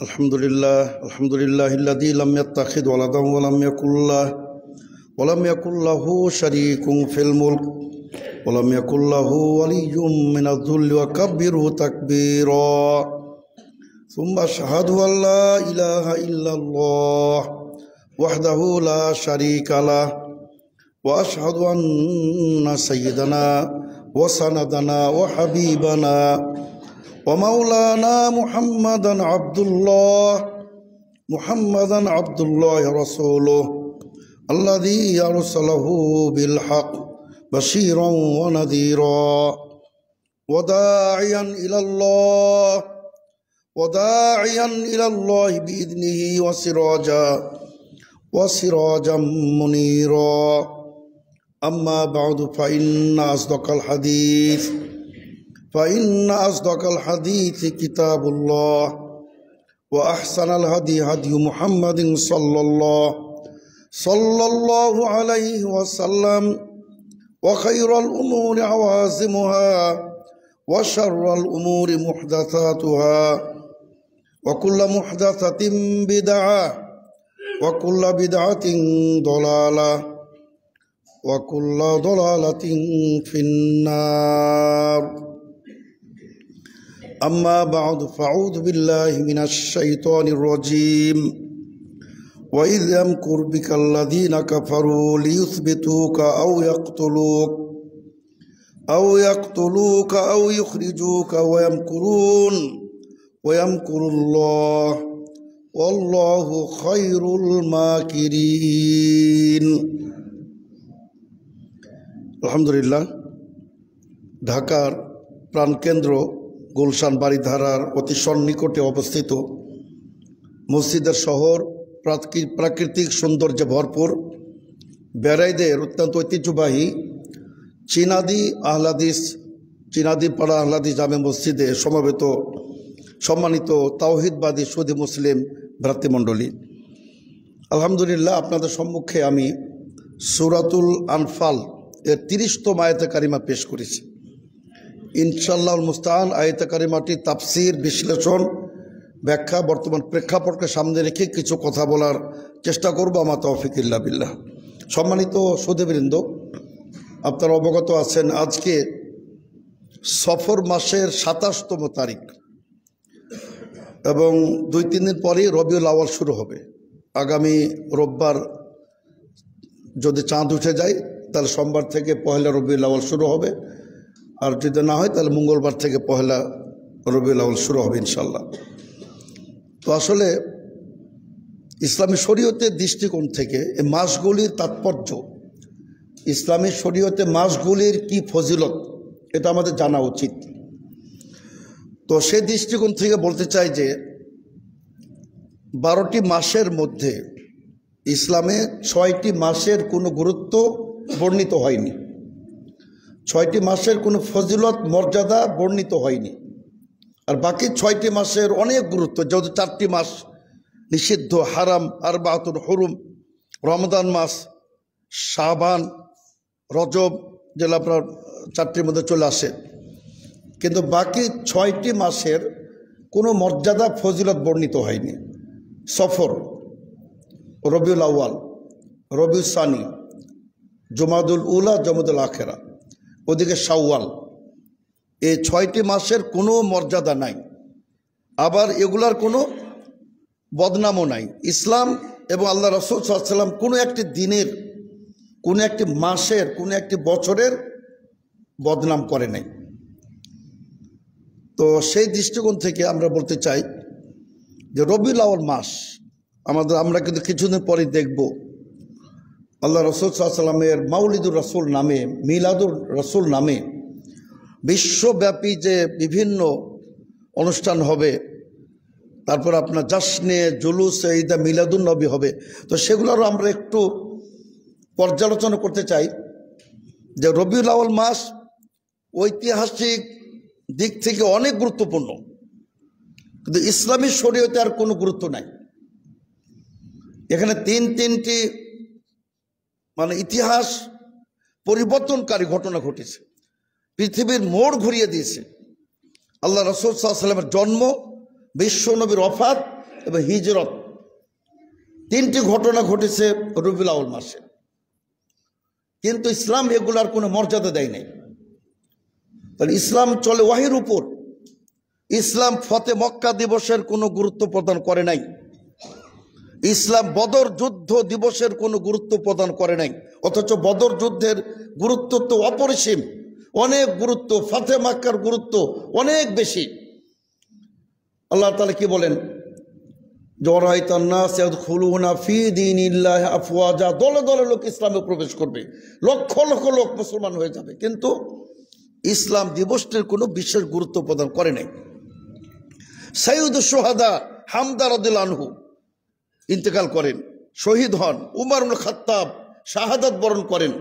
अल्हम्दुलिल्लाहिल्लज़ी lump यत्तखिज़ वलदन वलम यकुल लहू शरीकुन fill मुल्क वलम यकुल लहू वलिय्युम मिनज़-ज़ुल्लि वकब्बिरहु तकबीरा। सुम्मा अशहदु अल्ला इलाहा इल्लल्लाह वहदहु ला शरीका लहु व अशहदु अन्ना सय्यदना व सनदना व हबीबना व मौलाना मुहम्मदन अब्दुल्लाह रसूलुहु अल्लज़ी अरसलहु बिल हक़्क़ि बशीरन व नज़ीरा व दाइयन इलल्लाह बिइज़निही व सिराजम मुनीरा। अम्मा बअदु फ़इन्न अस्दक़ल हदीस किताबुल्लाह व अहसनल हदी हदी मुहम्मदिन सल्लल्लाहु अलैहि वसल्लम व खैरुल उमूरि अवाज़िमुहा व शर्रुल उमूरि मुहदसातुहा व कुल्लु मुहदसतिन बिदअह व कुल्लु बिदअतिन दलालह व कुल्लु दलालतिन फिन्नार। अम्मा बअद फ़अऊज़ु बिल्लाहि मिनश शैतानिर रजीम। व इज़ यमकुरु बिकल्लज़ीना कफ़रू लियुस्बितूका औ यक़्तुलूका औ युख़्रिजूका व यमकुरुल्लाह वल्लाहु खैरुल माकिरीन। আলহামদুলিল্লাহ, ঢাকার প্রাণকেন্দ্র গুলশান বারিধারার অতি সন্নিকটে অবস্থিত মসজিদের শহর, প্রাকৃতিক সৌন্দর্যে ভরপুর, বেড়াইদের অত্যন্ত ঐতিহ্যবাহী চীনাদি পাড়া আহলাদিস জামে মসজিদে সমবেত সম্মানিত তাওহিদবাদী সুধী মুসলিম ভ্রাতৃমণ্ডলী, আলহামদুলিল্লাহ, আপনাদের সম্মুখে আমি সূরাতুল আনফাল এর 30তম আয়াতে কারিমা পেশ করেছি। ইনশাআল্লাহুল মুস্তাআন আয়াতে কারিমাটি তাফসীর, বিশ্লেষণ, ব্যাখ্যা, বর্তমান প্রেক্ষাপটকে সামনে রেখে কিছু কথা বলার চেষ্টা করব। আমা তৌফিক ইল্লা বিল্লাহ। সম্মানিত সুধীবৃন্দ, আপনারা অবগত আছেন আজকে সফর মাসের 27তম তারিখ এবং 2-3 দিন পরেই রবিউল আউয়াল শুরু হবে। আগামী রোববার যদি চাঁদ উঠে যায় তাহলে সোমবার থেকে পহেলা রবিউল আউয়াল শুরু হবে, আর যদি না হয় তাহলে মঙ্গলবার থেকে পহেলা রবিউল আউয়াল শুরু হবে ইনশাল্লাহ। তো আসলে ইসলামী শরীয়তের দৃষ্টিকোণ থেকে এই মাসগুলির তাৎপর্য, ইসলামী শরীয়তে মাসগুলির কি ফজিলত, এটা আমাদের জানা উচিত। তো সেই দৃষ্টিকোণ থেকে বলতে চাই যে 12টি মাসের মধ্যে ইসলামে 6টি মাসের কোনো গুরুত্ব বর্ণিত হয়নি, 6টি মাসের কোনো ফজিলত মর্যাদা বর্ণিত হয়নি। আর বাকি 6টি মাসের অনেক গুরুত্ব, যেহেতু 4টি মাস নিষিদ্ধ, হারাম, আরবাতুল হুরুম, রমজান মাস, শাবান, রজব, যেগুলো আপনার 4টির মধ্যে চলে আসে, কিন্তু বাকি 6টি মাসের কোনো মর্যাদা ফজিলত বর্ণিত হয়নি। সফর, রবিউল আউয়াল, রবিউল সানি, জুমাদুল উলা, জমাদুল আখেরা, ওদিকে শাওয়াল, এই 6টি মাসের কোনো মর্যাদা নাই, আবার এগুলার কোনো বদনামও নাই। ইসলাম এবং আল্লাহ রাসূল সাল্লাল্লাহু আলাইহি ওয়াসাল্লাম কোনো একটি দিনের, কোনো একটি মাসের, কোনো একটি বছরের বদনাম করে নাই। তো সেই দৃষ্টিকোণ থেকে আমরা বলতে চাই যে রবিউল আউয়াল মাস আমরা কিন্তু কিছুদিন পরে দেখব আল্লাহ রাসূল সাল্লাল্লাহু আলাইহি ওয়াসাল্লামের মাউলিদুর রাসূল নামে, মিলাদুর রাসূল নামে বিশ্বব্যাপী যে বিভিন্ন অনুষ্ঠান হবে, তারপর আপনার জাশনে জুলুসে ঈদে মিলাদুন নবী হবে। তো সেগুলোরও আমরা একটু পর্যালোচনা করতে চাই যে রবিউল আউয়াল মাস ঐতিহাসিক দিক থেকে অনেক গুরুত্বপূর্ণ, কিন্তু ইসলামী শরীয়তে আর কোনো গুরুত্ব নাই। এখানে তিনটি মানে ইতিহাস পরিবর্তনকারী ঘটনা ঘটেছে, পৃথিবীর মোড় ঘুরিয়ে দিয়েছে। আল্লাহ রাসূল সাল্লাল্লাহু আলাইহি ওয়াসাল্লামের জন্ম, বিশ্বনবীর ওফাত এবং হিজরত, তিনটি ঘটনা ঘটেছে রবিউল আউয়াল মাসে। কিন্তু ইসলাম এগুলার কোনো মর্যাদা দেয় নাই। তাহলে ইসলাম চলে ওয়াহির উপর। ইসলাম ফতে মক্কা দিবসের কোনো গুরুত্ব প্রদান করে নাই। ইসলাম বদর যুদ্ধ দিবসের কোনো গুরুত্ব প্রদান করে নাই, অথচ বদর যুদ্ধের গুরুত্ব তো অপরিসীম, অনেক গুরুত্ব, ফতে মক্কার গুরুত্ব অনেক বেশি। আল্লাহ তাআলা কি বলেন? দলে দলে লোক ইসলামে প্রবেশ করবে, লক্ষ লক্ষ লোক মুসলমান হয়ে যাবে, কিন্তু ইসলাম দিবসটির কোনো বিশেষ গুরুত্ব প্রদান করে নাই। সাইয়্যিদুশ শুহাদা হামজা রাদিয়াল্লাহু আনহু ইন্তেকাল করেন, শহীদ হন। উমর ইবনে খাত্তাব শাহাদাত বরণ করেন।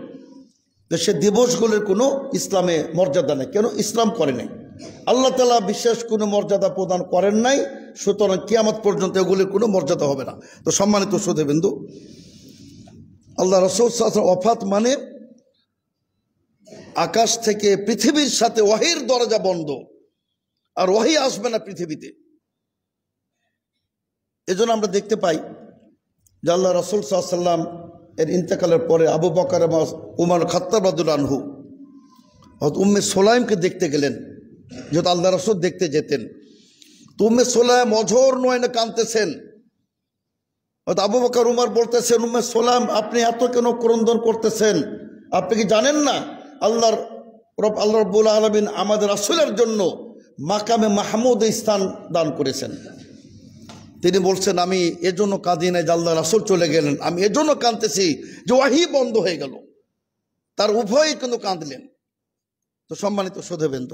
সে দিবসগুলোর কোনো ইসলামে মর্যাদা নেই। কেন? ইসলাম করে নাই। আল্লাহ তাআলা বিশেষ কোনো মর্যাদা প্রদান করেন নাই, সুতরাং কিয়ামত পর্যন্ত এগুলির কোনো মর্যাদা হবে না। তো সম্মানিত শ্রোতাবৃন্দ, আল্লাহ রাসূল সাল্লাল্লাহু আলাইহি ওয়াসাল্লাম ওয়াফাত মানে আকাশ থেকে পৃথিবীর সাথে ওয়াহির দরজা বন্ধ, আর ওয়াহি আসবে না পৃথিবীতে। এজন্য আমরা দেখতে পাই যে আল্লাহ রাসূল সাল্লাল্লাহু আলাইহি ওয়াসাল্লাম এর ইন্তেকালের পরে আবু বকর এবং উমর খাত্তাব রাদিয়াল্লাহু আনহু উম্মে সুলাইমকে দেখতে গেলেন, যেহেতু আল্লাহ রাসূল দেখতে যেতেন। তো উম্মে সুলাইম অঝোর নয়নে কাঁদতেছেন। আবু বকর উমর বলতেছেন, উম্মে সুলাইম আপনি এত কেন ক্রন্দন করতেছেন? আপনি কি জানেন না আল্লাহ রাব্বুল আলামিন আমাদের রাসূলের জন্য মাকামে মাহমুদ স্থান দান করেছেন? তিনি বলছেন, আমি এজন্য কাঁদি নাই যে আল্লাহ রাসূল চলে গেলেন, আমি এজন্য কাঁদতেছি যে ওয়াহি বন্ধ হয়ে গেল। তার উভয়ই কিন্তু কাঁদলেন। তো সম্মানিত শ্রোতাবৃন্দ,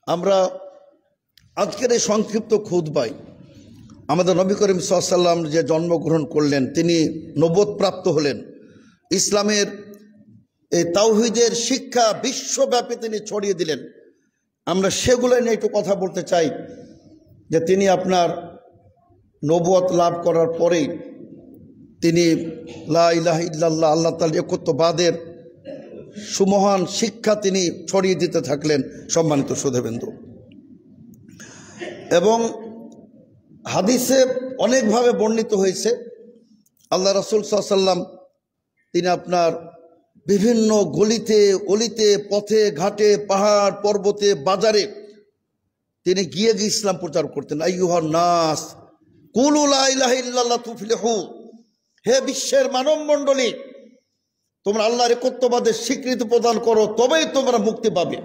আমরা আজকের এই সংক্ষিপ্ত খুতবায় আমাদের নবী করিম সাল্লাল্লাহু আলাইহি ওয়াসাল্লাম যে জন্মগ্রহণ করলেন, তিনি নবুয়ত প্রাপ্ত হলেন, ইসলামের এই তাওহীদের শিক্ষা বিশ্বব্যাপী তিনি ছড়িয়ে দিলেন। আমরা সেগুলো নিয়ে একটু কথা বলতে চাই যে তিনি আপনার নবুয়ত লাভ করার পরেই তিনি লা ইলাহা ইল্লাল্লাহ, আল্লাহ তাআলার একত্ববাদের সুমহান শিক্ষা তিনি ছড়িয়ে দিতে থাকলেন। সম্মানিত শ্রোতাবৃন্দ, এবং হাদিসে অনেকভাবে বর্ণিত হয়েছে আল্লাহ রাসূল সাল্লাল্লাহু আলাইহি ওয়াসাল্লাম তিনি আপনার বিভিন্ন গলিতে অলিতে, পথে ঘাটে, পাহাড় পর্বতে, বাজারে তিনি গিয়ে গিয়ে ইসলাম প্রচার করতেন। আইয়ুহান নাস কুলু লা ইলাহা ইল্লাল্লাহ তুফলিহু, হে বিশ্বের মানব মণ্ডলী, তোমরা আল্লাহর একত্ববাদের স্বীকৃতি প্রদান করো, তবেই তোমরা মুক্তি পাবে।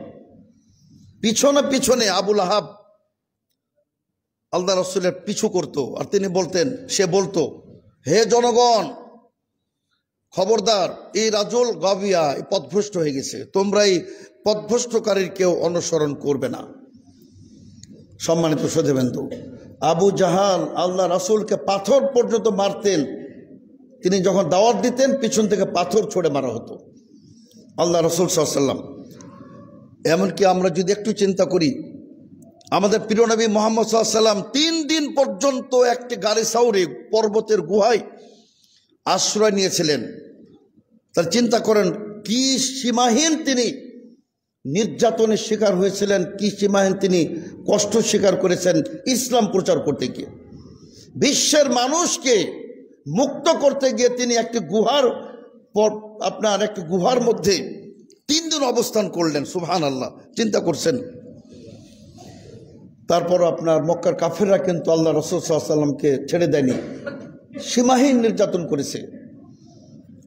পিছনে পিছনে আবুল আহাব আল্লাহ রাসূলের পিছু করত, আর তিনি বলতেন, সে বলতো, হে জনগণ, খবরদার, এই রাজুল গাবিয়া পথভ্রষ্ট হয়ে গেছে, তোমরা এই পথভ্রষ্টকারীর কেউ অনুসরণ করবে না। সম্মানিত শ্রোতাবৃন্দ, আবু জাহাল আল্লাহ রাসূলকে পাথর পর্যন্ত মারতেন। তিনি যখন দাওয়াত দিতেন পিছন থেকে পাথর ছুঁড়ে মারা হতো। আল্লাহ রাসূল সাল্লাল্লাহু আলাইহি ওয়াসাল্লাম, এমনকি আমরা যদি একটু চিন্তা করি, আমাদের প্রিয় নবী মুহাম্মদ সাল্লাল্লাহু আলাইহি ওয়াসাল্লাম 3 দিন পর্যন্ত একটি গাড়ি সাউরে পর্বতের গুহায় আশ্রয় নিয়েছিলেন। তার চিন্তা করেন কি সীমাহীন তিনি নির্যাতনের শিকার হয়েছিলেন, কি সীমাহীন তিনি কষ্ট স্বীকার করেছেন ইসলাম প্রচার করতে গিয়ে। বিশ্বের মানুষকে মুক্ত করতে গিয়ে তিনি একটি গুহার মধ্যে 3 দিন অবস্থান করলেন। সুবহানাল্লাহ, চিন্তা করছেন। তারপর আপনার মক্কার কাফেররা কিন্তু আল্লাহ রাসূল সাল্লাল্লাহু আলাইহি ওয়াসাল্লামকে ছেড়ে দেয়নি, সীমাহীন নির্যাতন করেছে।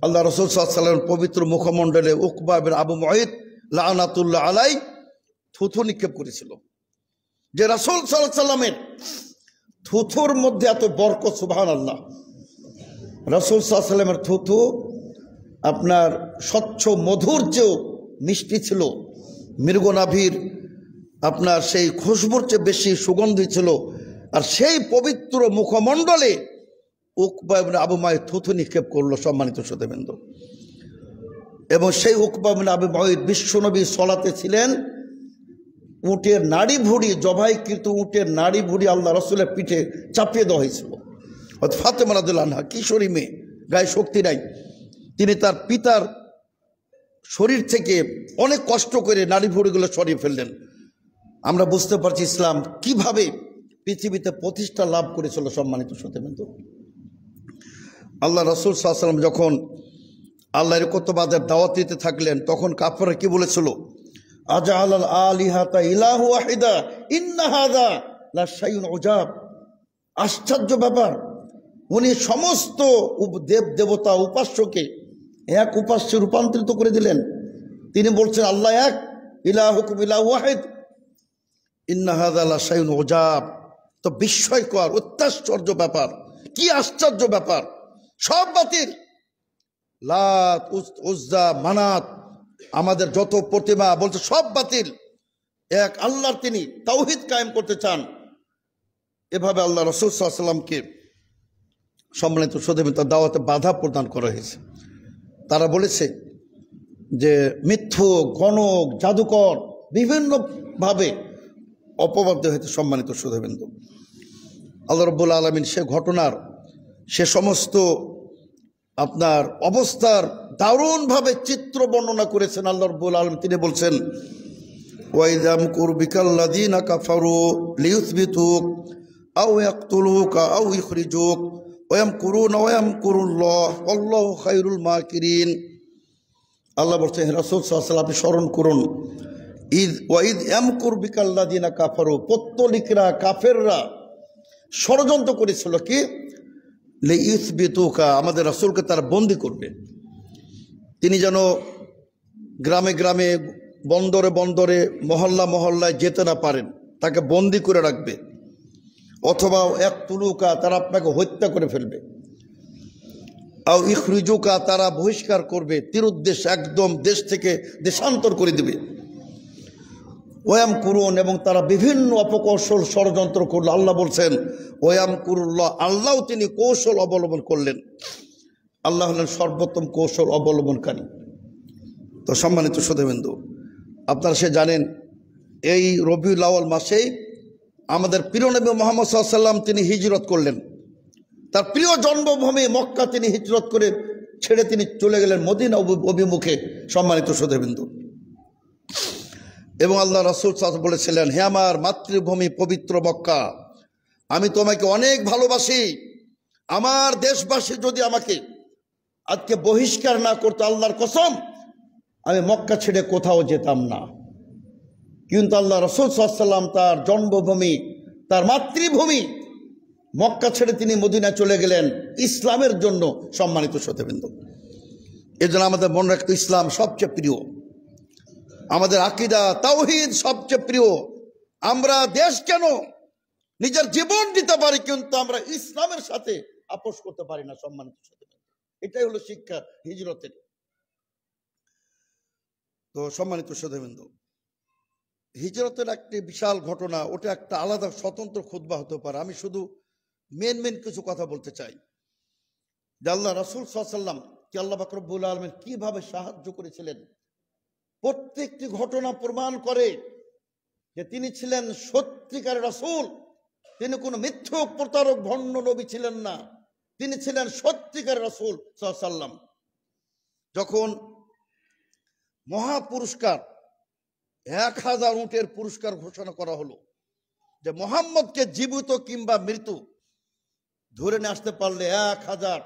আল্লাহ রাসূল সাল্লাল্লাহু আলাইহি ওয়াসাল্লাম পবিত্র মুখমণ্ডলে উকবা বিন আবু মুআইত লানাতুল্লাহ আলাই থুথু নিক্ষেপ করেছিল। যে রাসূল সাল্লাল্লাহু আলাইহি ওয়াসাল্লামের থুথুর মধ্যে এত বরকত, সুবহানাল্লাহ। রাসূল সাল্লাল্লাহু আলাইহি ওয়াসাল্লামের থুথু আপনার স্বচ্ছ মধুর চেয়েও মিষ্টি ছিল, মৃগনাভির আপনার সেই খুশবুর চেয়ে বেশি সুগন্ধি ছিল। আর সেই পবিত্র মুখমণ্ডলে উকবা ইবনে আবু মুআইত থুথু নিক্ষেপ করলো। সম্মানিত শ্রোতাবৃন্দ, এবং সেই উকবা ইবনে আবু মুআইত বিশ্বনবী সলাতে ছিলেন, উটের নাড়ি ভুড়ি, জবাইকৃত উটের নাড়ি ভুড়ি আল্লাহ রাসূলের পিঠে চাপিয়ে দেওয়া হয়েছিল। ফাতেমা রাদিয়াল্লাহু আনহা, কিশোরী মেয়ে, গায়ে শক্তি নাই, তিনি তার পিতার শরীর থেকে অনেক কষ্ট করে নাড়ি ভুড়িগুলো সরিয়ে ফেললেন। আমরা বুঝতে পারছি ইসলাম কিভাবে পৃথিবীতে প্রতিষ্ঠা লাভ করেছিল। সম্মানিত শ্রোতাবৃন্দ, আল্লাহ রাসূল সাল্লাল্লাহু আলাইহি ওয়াসাল্লাম যখন আল্লাহর একত্ববাদের দাওয়াত দিতে থাকলেন, তখন কাফেররা কি বলেছিল? আজআলাল আলিহাতা ইলাহু ওয়াহিদা ইন্না হাযা লা শাইউন উজাব। আশ্চর্য ব্যাপার, উনি সমস্ত দেব দেবতা উপাস্যকে এক উপাস্যে রূপান্তরিত করে দিলেন। তিনি বলছেন আল্লাহ এক, ইলাহুকুম ইলাহু ওয়াহিদ, ইন্না হাযা লা শাইউন উজাব। তো বিস্ময়কর, অত্যাশ্চর্য ব্যাপার, কি আশ্চর্য ব্যাপার! সব বাতিল, লাত উজ্জা মানাত, আমাদের যত প্রতিমা বলছে সব বাতিল, এক আল্লাহর তিনি তাওহীদ কায়েম করতে চান। এভাবে আল্লাহ রাসূল সাল্লাল্লাহু আলাইহি ওয়াসাল্লামকে সম্মানিত শ্রোতাবৃন্দ তার দাওয়াতে বাধা প্রদান করা হয়েছে। তারা বলেছে যে মিথ্যুক, গণক, জাদুকর, বিভিন্নভাবে অপবাদ দেওয়া হয়েছে। সম্মানিত শ্রোতাবৃন্দ, আল্লাহ রাব্বুল আলামিন সে ঘটনার সে সমস্ত আপনার অবস্থার দারুণভাবে চিত্র বর্ণনা করেছেন আল্লাহ রাব্বুল আলামিন। তিনি বলছেন ওয়াইযা ইয়ামকুরু বিকাল্লাযীনা কাফারু লিয়ুসবিতুক আও ইয়াকতুলুকা আও ইখরিজুক ওয়া ইয়ামকুরুনা ওয়া ইয়ামকুরুল্লাহ আল্লাহু খায়রুল মাকিরিন। আল্লাহ বলছেন, হে রাসূল সাল্লাল্লাহু আলাইহি ওয়াসাল্লাম, আপনি স্মরণ করুন ওয়াইদ ইয়ামকুরু বিকাল্লাযীনা কাফারু, পত্তলিকরা কাফেররা ষড়যন্ত্র করেছিল কি লিইসবিতুকা, আমাদের রাসূলকে তারা বন্দী করবে। তিনি যেন গ্রামে গ্রামে, বন্দরে বন্দরে, মহল্লা মহল্লায় যেতে না পারেন, তাকে বন্দী করে রাখবে। অথবা এক তুলুকা, তারা আপনাকে হত্যা করে ফেলবে। আও ইখরিজুকা, তারা বহিষ্কার করবে, তিরুদ্দেশ, একদম দেশ থেকে দেশান্তর করে দেবে। ওয়াম কুরুন, এবং তারা বিভিন্ন অপকৌশল ষড়যন্ত্র করল। আল্লাহ বলছেন ওয়াম কুরুল্লাহ, আল্লাহ তিনি কৌশল অবলম্বন করলেন। আল্লাহ হলেন সর্বোত্তম কৌশল অবলম্বনকারী। তো সম্মানিত শ্রোতাবৃন্দ, আপনারা সে জানেন এই রবিউল আউয়াল মাসেই আমাদের প্রিয় নবী মুহাম্মদ সাল্লাল্লাহু আলাইহি ওয়াসাল্লাম তিনি হিজরত করলেন। তার প্রিয় জন্মভূমি মক্কা তিনি হিজরত করে ছেড়ে তিনি চলে গেলেন মদিনা অভিমুখে। সম্মানিত শ্রোতাবৃন্দ, এবং আল্লাহ রাসূল সাল্লাল্লাহু আলাইহি ওয়াসাল্লাম বলেছিলেন, হে আমার মাতৃভূমি পবিত্র মক্কা, আমি তোমাকে অনেক ভালোবাসি। আমার দেশবাসী যদি আমাকে আজকে বহিষ্কার না করতো, আল্লাহর কসম আমি মক্কা ছেড়ে কোথাও যেতাম না। কিন্তু আল্লাহ রাসূল সাল্লাল্লাহু আলাইহি ওয়াসাল্লাম তার জন্মভূমি, তার মাতৃভূমি মক্কা ছেড়ে তিনি মদিনা চলে গেলেন ইসলামের জন্য। সম্মানিত শ্রোতাবৃন্দ, এই জন্য আমাদের মনে রাখতে ইসলাম সবচেয়ে প্রিয়, আমাদের আকীদা তাওহীদ সবচেয়ে প্রিয়। আমরা দেশ কেন, নিজের জীবন দিতে পারি, কিন্তু আমরা ইসলামের সাথে আপোষ করতে পারি না। সম্মানিত শ্রোতাবৃন্দ, এটাই হলো শিক্ষা হিজরতের। তো সম্মানিত শ্রোতাবৃন্দ, হিজরতের একটি বিশাল ঘটনা, ওটা একটা আলাদা স্বতন্ত্র খুতবা হতে পারে। আমি শুধু মেন কিছু কথা বলতে চাই যে আল্লাহ রাসূল সাল্লাল্লাহু আলাইহি ওয়াসাল্লাম কি আল্লাহ পাক রব্বুল আলামিন কিভাবে সাহায্য করেছিলেন। প্রত্যেকটি ঘটনা প্রমাণ করে যে তিনি ছিলেন সত্যিকারের রাসূল। তিনি কোনো মিথ্যক, প্রতারক, ভণ্ড নবী ছিলেন না। তিনি ছিলেন সত্যিকারের রাসূল সাল্লাল্লাহু আলাইহি ওয়াসাল্লাম। যখন মহাপুরস্কার 1000 উটের পুরস্কার ঘোষণা করা হলো, যে মোহাম্মদকে জীবিত কিংবা মৃত্যু ধরে নিয়ে আসতে পারলে 1000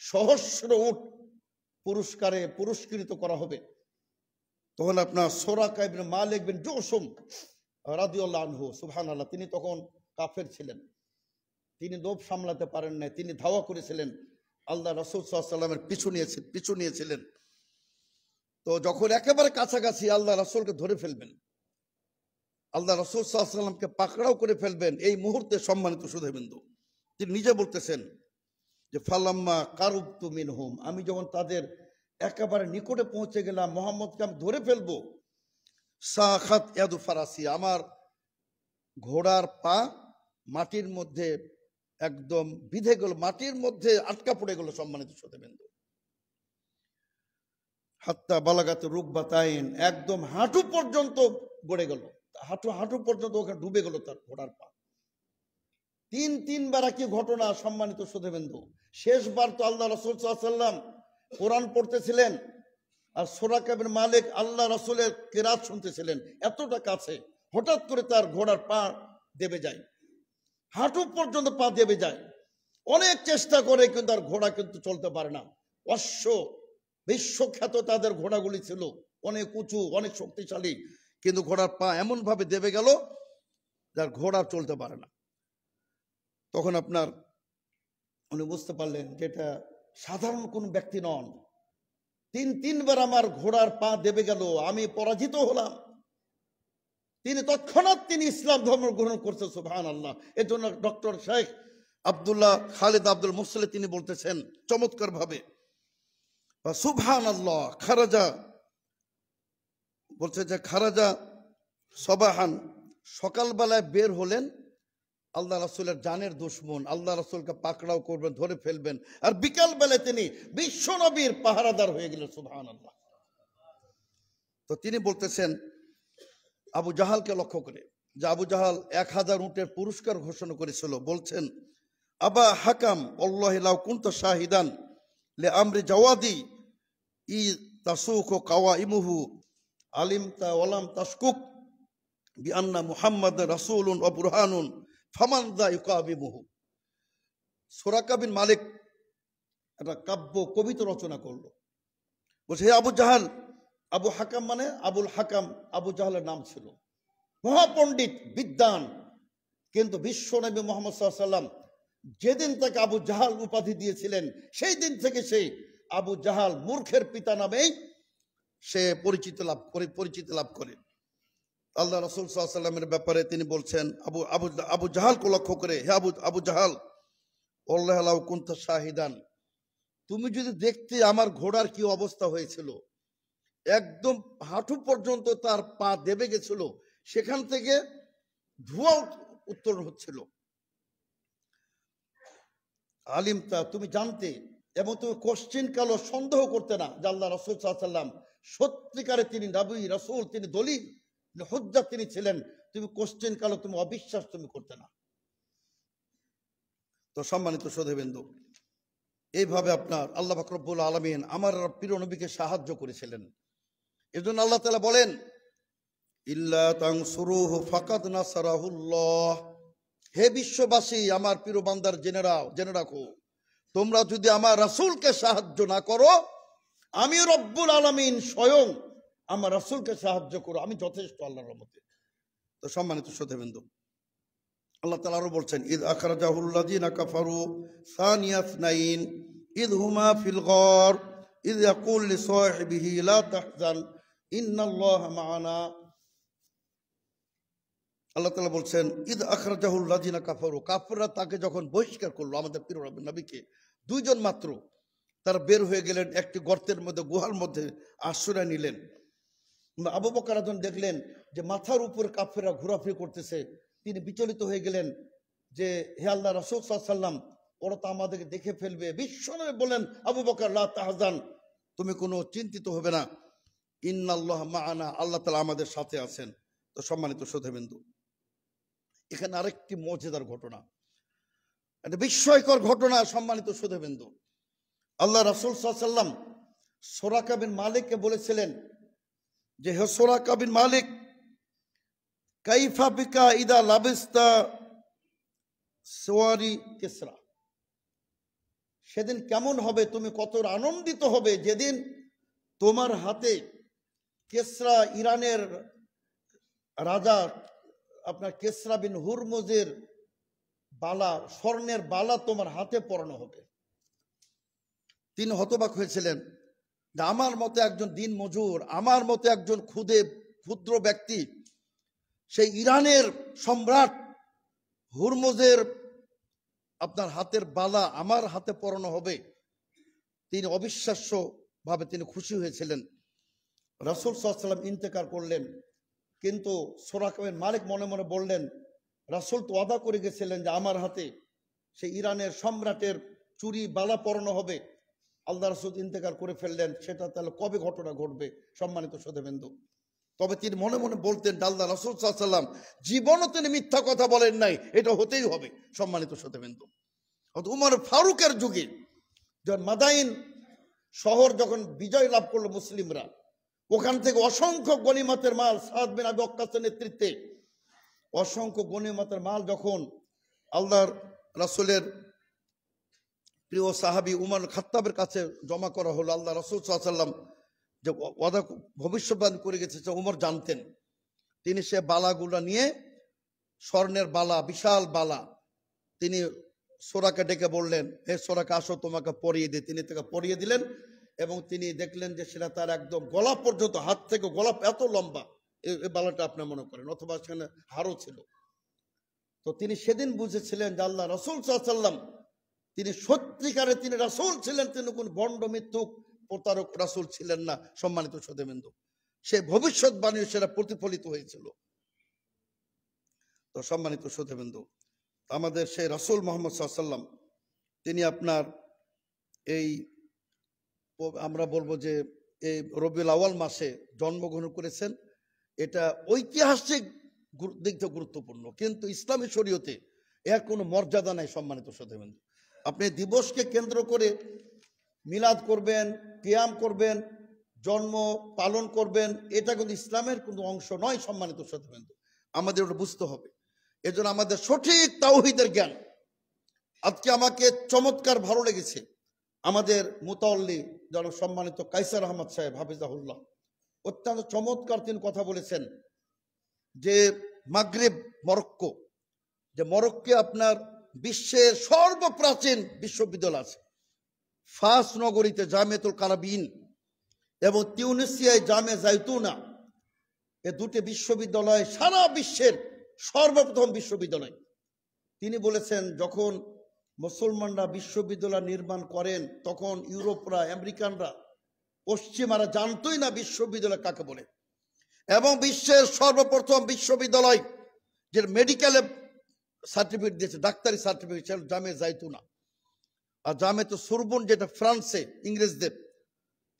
সহস্র উট পুরস্কারে পুরস্কৃত করা হবে, তখন আপনার সুরাকা ইবনে মালিক বিন জুসুম রাদিয়াল্লাহু আনহু, সুবহানাল্লাহ, তিনি তখন কাফের ছিলেন। তিনি লোভ সামলাতে পারেন না, তিনি ধাওয়া করেছিলেন, আল্লাহ রাসূল সাল্লাল্লাহু আলাইহি ওয়াসাল্লামের পিছু নিয়েছিলেন। তো যখন একেবারে কাছাকাছি আল্লাহ রাসূলকে ধরে ফেলবেন, আল্লাহ রাসূল সাল্লাল্লাহু আলাইহি ওয়াসাল্লামকে পাকড়াও করে ফেলবেন, এই মুহূর্তে সম্মানিত শ্রোতাবৃন্দ তিনি নিজে বলতেছেন যে ফালাম্মা কারুবতু মিনহুম, আমি যখন তাদের একেবারে নিকটে পৌঁছে গেলাম, মুহাম্মদকে আমি ধরে ফেলবো, সাখাত ইয়াদু ফারাসি, আমার ঘোড়ার পা মাটির মধ্যে একদম বিধে গেল, মাটির মধ্যে আটকা পড়ে গেল। সম্মানিত শ্রোতাবৃন্দ, হাত্তা বালাগাত রুকবাতাইন, একদম হাঁটু পর্যন্ত গড়ে গেল, হাঁটু পর্যন্ত ওখানে ডুবে গেল তার ঘোড়ার পা। তিনবার কি ঘটনা। সম্মানিত শ্রোতাবৃন্দ, শেষবার তো আল্লাহ রাসূল সাল্লাল্লাহু আলাইহি ওয়াসাল্লাম কোরআন পড়তেছিলেন, আর সুরাকা ইবনে মালিক আল্লাহ রাসূলের কিরাত শুনতেছিলেন, এতটা কাছে। হঠাৎ করে তার ঘোড়ার পা দেবে যায়। হাঁটু পর্যন্ত পা দেবে যায়, অনেক চেষ্টা করে কিন্তু আর ঘোড়া কিন্তু চলতে পারে না। অশ্ব বিশ্বখ্যাত তাদের ঘোড়াগুলি ছিল, অনেক উঁচু, অনেক শক্তিশালী, কিন্তু ঘোড়ার পা এমন ভাবে দেবে গেল যার ঘোড়া চলতে পারে না। তখন আপনার উনি বুঝতে পারলেন যে এটা সাধারণ কোন ব্যক্তি নন। তিনবার আমার ঘোড়ার পা দেবে গেল, আমি পরাজিত হলাম। তিনি তৎক্ষণাৎ তিনি ইসলাম ধর্ম গ্রহণ করছে, সুবহানাল্লাহ। এর জন্য ডক্টর শেখ আব্দুল্লাহ খালেদ আব্দুল মুসলে তিনি বলতেছেন চমৎকার ভাবে, সুবহানাল্লাহ, খারাজা বলছে যে খারাজা সবাহান, সকালবেলায় বের হলেন আল্লাহ রাসূলের জানের দুশ্মন, আল্লাহ রাসূলকে পাকড়াও করবেন, ধরে ফেলবেন, আর বিকাল বেলায় তিনি বিশ্ব নবীর পাহারাদার হয়ে গেলেন, সুবহানাল্লাহ। তো তিনি বলতেছেন আবু জাহালকে লক্ষ্য করে, যে আবু জাহাল 1000 উটের পুরস্কার ঘোষণা করেছিল, বলছেন আবা হাকাম আল্লাহি লাউ কুনতা শাহিদান লি আমরি জাওয়াদি ই তাসুকু কাওয়াইমুহু আলিমতা ওয়ালাম তাশকুক বিআন্না মুহাম্মাদ রাসূলুন ওয়া বুরহানুন ফামান যা ইউকাবিমুহু। সুরাকা বিন মালিক একটা কাব্য কবিতা রচনা করলো, বলছে হে আবু জাহাল, আবু হাকাম মানে আবুল হাকাম আবু জাহালের নাম ছিল, মহাপণ্ডিত বিদ্বান, কিন্তু বিশ্ব নবী মুহাম্মদ সাল্লাল্লাহু আলাইহি ওয়াসাল্লাম যেদিন তাকে আবু জাহাল উপাধি দিয়েছিলেন সেই দিন থেকে সে আবু জাহাল মূর্খের পিতা নামেই সে পরিচিতি লাভ করে। আল্লাহ রাসূল সাল্লাল্লাহু আলাইহি ওয়াসাল্লামের ব্যাপারে তিনি বলছেন আবু জাহালকে লক্ষ্য করে, হে আবু জাহাল আল্লাহ লাউ কুনতা শাহিদান, তুমি যদি দেখতে আমার ঘোড়ার কি অবস্থা হয়েছিল, একদম হাঁটু পর্যন্ত তার পা দেবে গেছিল, সেখান থেকে ধোঁয়া উত্তোলন হচ্ছিল। আলিমতা, তুমি জানতে এবং তুমি কোশ্চিন কালো সন্দেহ করতে না যে আল্লাহ রাসূল সাল্লাল্লাহু আলাইহি ওয়াসাল্লাম সত্যিকারে তিনি নবী রাসূল, তিনি দলিল হুজ্জাত তিনি ছিলেন, তুমি কোশ্চিন কালো তুমি অবিশ্বাস তুমি করতে না। তো সম্মানিত শ্রোতাবৃন্দ, এইভাবে আপনার আল্লাহ পাক রব্বুল আলামিন আমার প্রিয় নবীকে সাহায্য করেছিলেন। এজন্য আল্লাহ তাআলা বলেন ইল্লা তানসুরুহু ফাকাদ নাসারাহুল্লাহ, হে বিশ্ববাসী আমার প্রিয় বান্দার জেনে রাখো, তোমরা যদি আমার রাসূলকে সাহায্য না করো, আমি রব্বুল আলামিন স্বয়ং আমার রাসূলকে সাহায্য করো, আমি যথেষ্ট আল্লাহর রহমতে। তো সম্মানিত শ্রোতাবৃন্দ, আল্লাহ তাআলা আরো বলছেন ইদ আখরাজাহুল্লাযিনা কাফারু সানিয়া ইসনাইন ইদ হুমা ফিল গার ইদ ইয়াকুল লিসাহিবিহি লা তাহজান ইন্নাল্লাহা মা'ানা। আল্লাহ তাআলা বলছেন ইদ আখরাজাহুল্লাযিনা কাফারু, কাফেররা তাকে যখন বহিষ্কার করলো আমাদের প্রিয় নবীকে, 2 জন মাত্র তারা বের হয়ে গেলেন, একটি গর্তের মধ্যে গুহার মধ্যে আশ্রয় নিলেন। আবু বকর রাদিয়াল্লাহু দেখলেন যে মাথার উপর কাফেররা ঘোরাফেরা করতেছে, তিনি বিচলিত হয়ে গেলেন যে হে আল্লাহ রাসূল সাল্লাল্লাহু আলাইহি ওয়াসাল্লাম, ওরা তো আমাদেরকে দেখে ফেলবে। বিশ্বনবী বলেন আবু বকর লা তাহজান, তুমি কোনো চিন্তিত হবে না, ইন্নাল্লাহা মা'ানা, আল্লাহ তাআলা আমাদের সাথে আছেন। তো সম্মানিত শ্রোতাবৃন্দ, এখানে আরেকটি মুজিজার ঘটনা, একটা বিস্ময়কর ঘটনা। সম্মানিত শ্রোতাবৃন্দ, আল্লাহ রাসূল সাল্লাল্লাহু আলাইহি ওয়াসাল্লাম সুরাকা বিন মালিককে বলেছিলেন যে হে সুরাকা বিন মালিক, কাইফা বিকা ইদা লাবিস্তা সওয়ারি কিসরা, সেদিন কেমন হবে, তুমি কত আনন্দিত হবে যেদিন তোমার হাতে কিসরা, ইরানের রাজা আপনার কিসরা বিন হুরমুজের বালা, স্বর্ণের বালা তোমার হাতে পরানো হবে। তিনি হতবাক হয়েছিলেন যে আমার মতো একজন দিন মজুর, আমার মতো একজন ক্ষুদ্র ব্যক্তি, সেই ইরানের সম্রাট হুরমুজের আপনার হাতের বালা আমার হাতে পরানো হবে। তিনি অবিশ্বাস্য ভাবে তিনি খুশি হয়েছিলেন। রাসূল সাল্লাল্লাহু আলাইহি ওয়াসাল্লাম ইন্তেকাল করলেন, কিন্তু সুরাকা বিন মালিক মনে মনে বললেন রাসূল তো ওয়াদা করে গেছিলেন যে আমার হাতে সেই ইরানের সম্রাটের চুরি বালা পরানো হবে। আল্লাহ রাসূল ইন্তেকাল করে ফেললেন, সেটা তাহলে কবে ঘটনা ঘটবে? সম্মানিত শ্রোতাবৃন্দ, তবে তিনি মনে মনে বলতেন আল্লাহ রাসূল সাল্লাল্লাহু আলাইহি ওয়াসাল্লাম জীবনও তিনি মিথ্যা কথা বলেন নাই, এটা হতেই হবে। সম্মানিত শ্রোতাবৃন্দ, উমর ফারুকের যুগে যখন মাদাইন শহর যখন বিজয় লাভ করলো মুসলিমরা, ওখান থেকে অসংখ্য গনিমতের মাল সাদ বিন আবি ওয়াক্কাসের নেতৃত্বে অসংখ্য গনিমতের মাল যখন আল্লাহর রাসূলের প্রিয় সাহাবী উমর খাত্তাবের কাছে জমা করা হলো। আল্লাহ রাসূল সাল্লাল্লাহু আলাইহি ওয়াসাল্লাম যে ওয়াদা ভবিষ্যৎবাণী করে গেছে উমর জানতেন। তিনি সে বালাগুলা নিয়ে, স্বর্ণের বালা, বিশাল বালা, তিনি সোরাকে ডেকে বললেন, হে সোরাকে আসো তোমাকে পরিয়ে দিই। তিনি তাকে পরিয়ে দিলেন এবং তিনি দেখলেন যে সেটা তার একদম গলা পর্যন্ত, হাত থেকে গলা এত লম্বা এই বালাটা আপনার মনে করেন, অথবা সেখানে হারও ছিল। তো তিনি সেদিন বুঝেছিলেন যে আল্লাহ রাসূল সাল্লাল্লাহু আলাইহি ওয়াসাল্লাম তিনি সত্যিকারে তিনি রাসূল ছিলেন, তিনি কোন ভণ্ড মিথ্যুক প্রতারক রাসূল ছিলেন না। সম্মানিত শ্রোতাবৃন্দ, সে ভবিষ্যৎবাণী সেটা প্রতিফলিত হয়েছিল। তো সম্মানিত শ্রোতাবৃন্দ, আমাদের সেই রাসূল মুহাম্মদ সাল্লাল্লাহু আলাইহি ওয়াসাল্লাম তিনি আপনার এই আমরা বলবো যে এই রবিউল আউয়াল মাসে জন্মগ্রহণ করেছেন। এটা ঐতিহাসিক দিক থেকে গুরুত্বপূর্ণ, কিন্তু ইসলামী শরীয়তে এর কোনো মর্যাদা নাই। সম্মানিত শ্রোতাবৃন্দ, আপনি দিবসকে কেন্দ্র করে মিলাদ করবেন, কিয়াম করবেন, জন্ম পালন করবেন, এটা কিন্তু ইসলামের কোনো অংশ নয়। সম্মানিত শ্রোতাবৃন্দ, আমাদের ওটা বুঝতে হবে। এজন্য আমাদের সঠিক তাওহীদের জ্ঞান। আজকে আমাকে চমৎকার ভালো লেগেছে আমাদের মুতাওয়াল্লি জনাব সম্মানিত কায়সার আহমদ সাহেব হাফিজাহুল্লাহ, অত্যন্ত চমৎকার তিনি কথা বলেছেন যে মাগরিব মরক্কো, যে মরক্কো আপনার বিশ্বের সর্বপ্রাচীন বিশ্ববিদ্যালয় আছে। ফাস নগরীতে জামিয়াতুল কারাবিন এবং তিউনিসিয়ায় জামে জাইতুনা, এ দুটি বিশ্ববিদ্যালয় সারা বিশ্বের সর্বপ্রথম বিশ্ববিদ্যালয়। তিনি বলেছেন যখন মুসলমানরা বিশ্ববিদ্যালয় নির্মাণ করেন তখন ইউরোপরা, আমেরিকানরা, পশ্চিমারা জানতোই না বিশ্ববিদ্যালয় কাকে বলে। এবং বিশ্বের সর্বপ্রথম বিশ্ববিদ্যালয় যে মেডিকেলে সার্টিফিকেট দিয়েছে, ডাক্তারি সার্টিফিকেট, জামে জাইতুনা। আর জামেতে সোরবন যেটা ফ্রান্সে ইংরেজদের,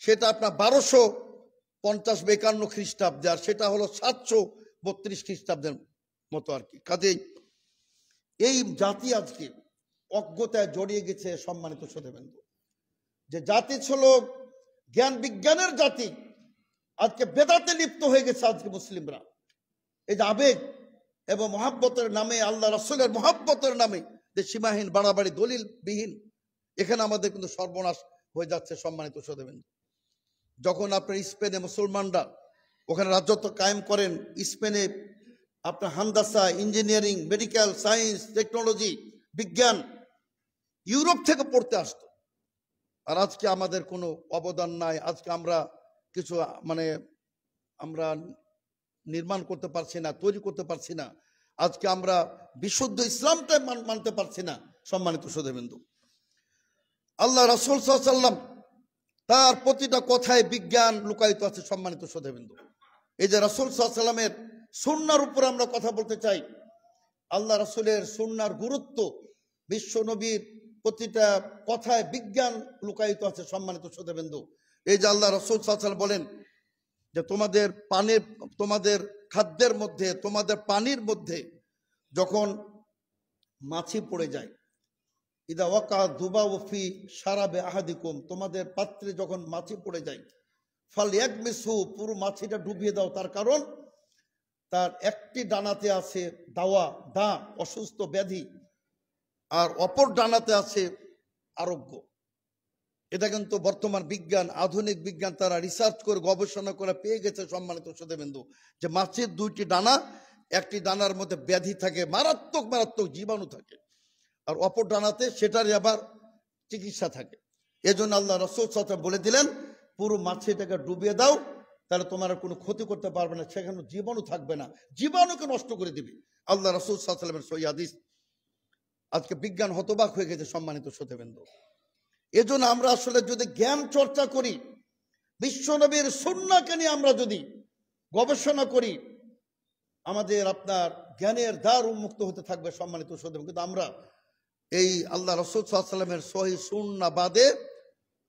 সেটা আপনার 1250-52 খ্রিস্টাব্দে, আর সেটা হলো 732 খ্রিস্টাব্দের মতো আর কি। কাজেই এই জাতি আজকে অজ্ঞতায় জড়িয়ে গেছে। সম্মানিত শ্রোতাবৃন্দ, যে জাতি ছিল জ্ঞান বিজ্ঞানের জাতি, আজকে বেদাতে লিপ্ত হয়ে গেছে আজকে মুসলিমরা। এই যে আবেগ এবং মহাব্বতের নামে, আল্লাহ রাসূলের মহাব্বতের নামে যে সীমাহীন বাড়াবাড়ি, দলিল বিহীন, এখানে আমাদের কিন্তু সর্বনাশ হয়ে যাচ্ছে। সম্মানিত শ্রোতাবৃন্দ, যখন আপনার স্পেনে মুসলমানরা ওখানে রাজত্ব কায়েম করেন, স্পেনে আপনার হান্দাসা, ইঞ্জিনিয়ারিং, মেডিকেল সায়েন্স, টেকনোলজি, বিজ্ঞান ইউরোপ থেকে পড়তে আসতো। আর আজকে আমাদের কোনো অবদান নাই। আজকে আমরা কিছু আমরা নির্মাণ করতে পারছি না, তৈরি করতে পারছি না। আজকে আমরা বিশুদ্ধ ইসলামটাই মানতে পারছি না। সম্মানিত শ্রোতাবৃন্দ, আল্লাহ রাসূল সাল্লাল্লাহু আলাইহি ওয়াসাল্লাম তার প্রতিটা কথায় বিজ্ঞান লুকায়িত আছে। সম্মানিত শ্রোতাবৃন্দ, এই যে রাসূল সাল্লাল্লাহু আলাইহি ওয়াসাল্লামের সুন্নাহর উপর আমরা কথা বলতে চাই। আল্লাহ রাসূলের সুন্নাহর গুরুত্ব, বিশ্ব নবীর প্রতিটা কথায় বিজ্ঞান লুকায়িত আছে। সম্মানিত শ্রোতাবৃন্দ, এই যে আল্লাহ রাসূল সাল্লাল্লাহু আলাইহি ওয়াসাল্লাম বলেন যে তোমাদের খাদ্যের মধ্যে, তোমাদের পানির মধ্যে যখন মাছি পড়ে যায়, ইদা ওয়াকা দুবাউ ফি শারাবে আহাদিকুম, তোমাদের পাত্রে যখন মাছি পড়ে যায়, ফাল ইয়াগমিসু, পুরো মাছিটা ডুবিয়ে দাও। তার কারণ তার একটি ডানাতে আছে দা, অসুস্থ ব্যাধি, আর অপর ডানাতে আছে আরোগ্য। এটা কিন্তু বর্তমান বিজ্ঞান, আধুনিক বিজ্ঞান তারা রিসার্চ করে গবেষণা করে পেয়ে গেছে। সম্মানিত শ্রোতাবৃন্দ, যে মাছের দুইটি ডানা, একটি ডানার মধ্যে ব্যাধি থাকে, মারাত্মক মারাত্মক জীবাণু থাকে, আর অপর ডানাতে সেটারই আবার চিকিৎসা থাকে। এজন্য আল্লাহ রাসূল সাল্লাল্লাহু আলাইহি ওয়াসাল্লাম বলে দিলেন পুরো মাছিটাকে ডুবিয়ে দাও, তাহলে তোমার কোনো ক্ষতি করতে পারবে না, সেখানে জীবাণু থাকবে না, জীবাণুকে নষ্ট করে দিবে। আল্লাহ রাসূল সাল্লাল্লাহু আলাইহি ওয়াসাল্লামের সহিহ হাদিস। আজকে বিজ্ঞান হতবাক হয়ে গেছে। সম্মানিত শ্রোতাবৃন্দ, এজন্য আমরা আসলে যদি জ্ঞান চর্চা করি, বিশ্বনবীর সুন্নাহকে নিয়ে আমরা যদি গবেষণা করি, আমাদের আপনার জ্ঞানের দ্বার উন্মুক্ত হতে থাকবে। সম্মানিত শ্রোতাবৃন্দ, কিন্তু আমরা এই আল্লাহ রাসূল সাল্লাল্লাহু আলাইহি ওয়াসাল্লামের সহিহ সুন্নাহ বাদে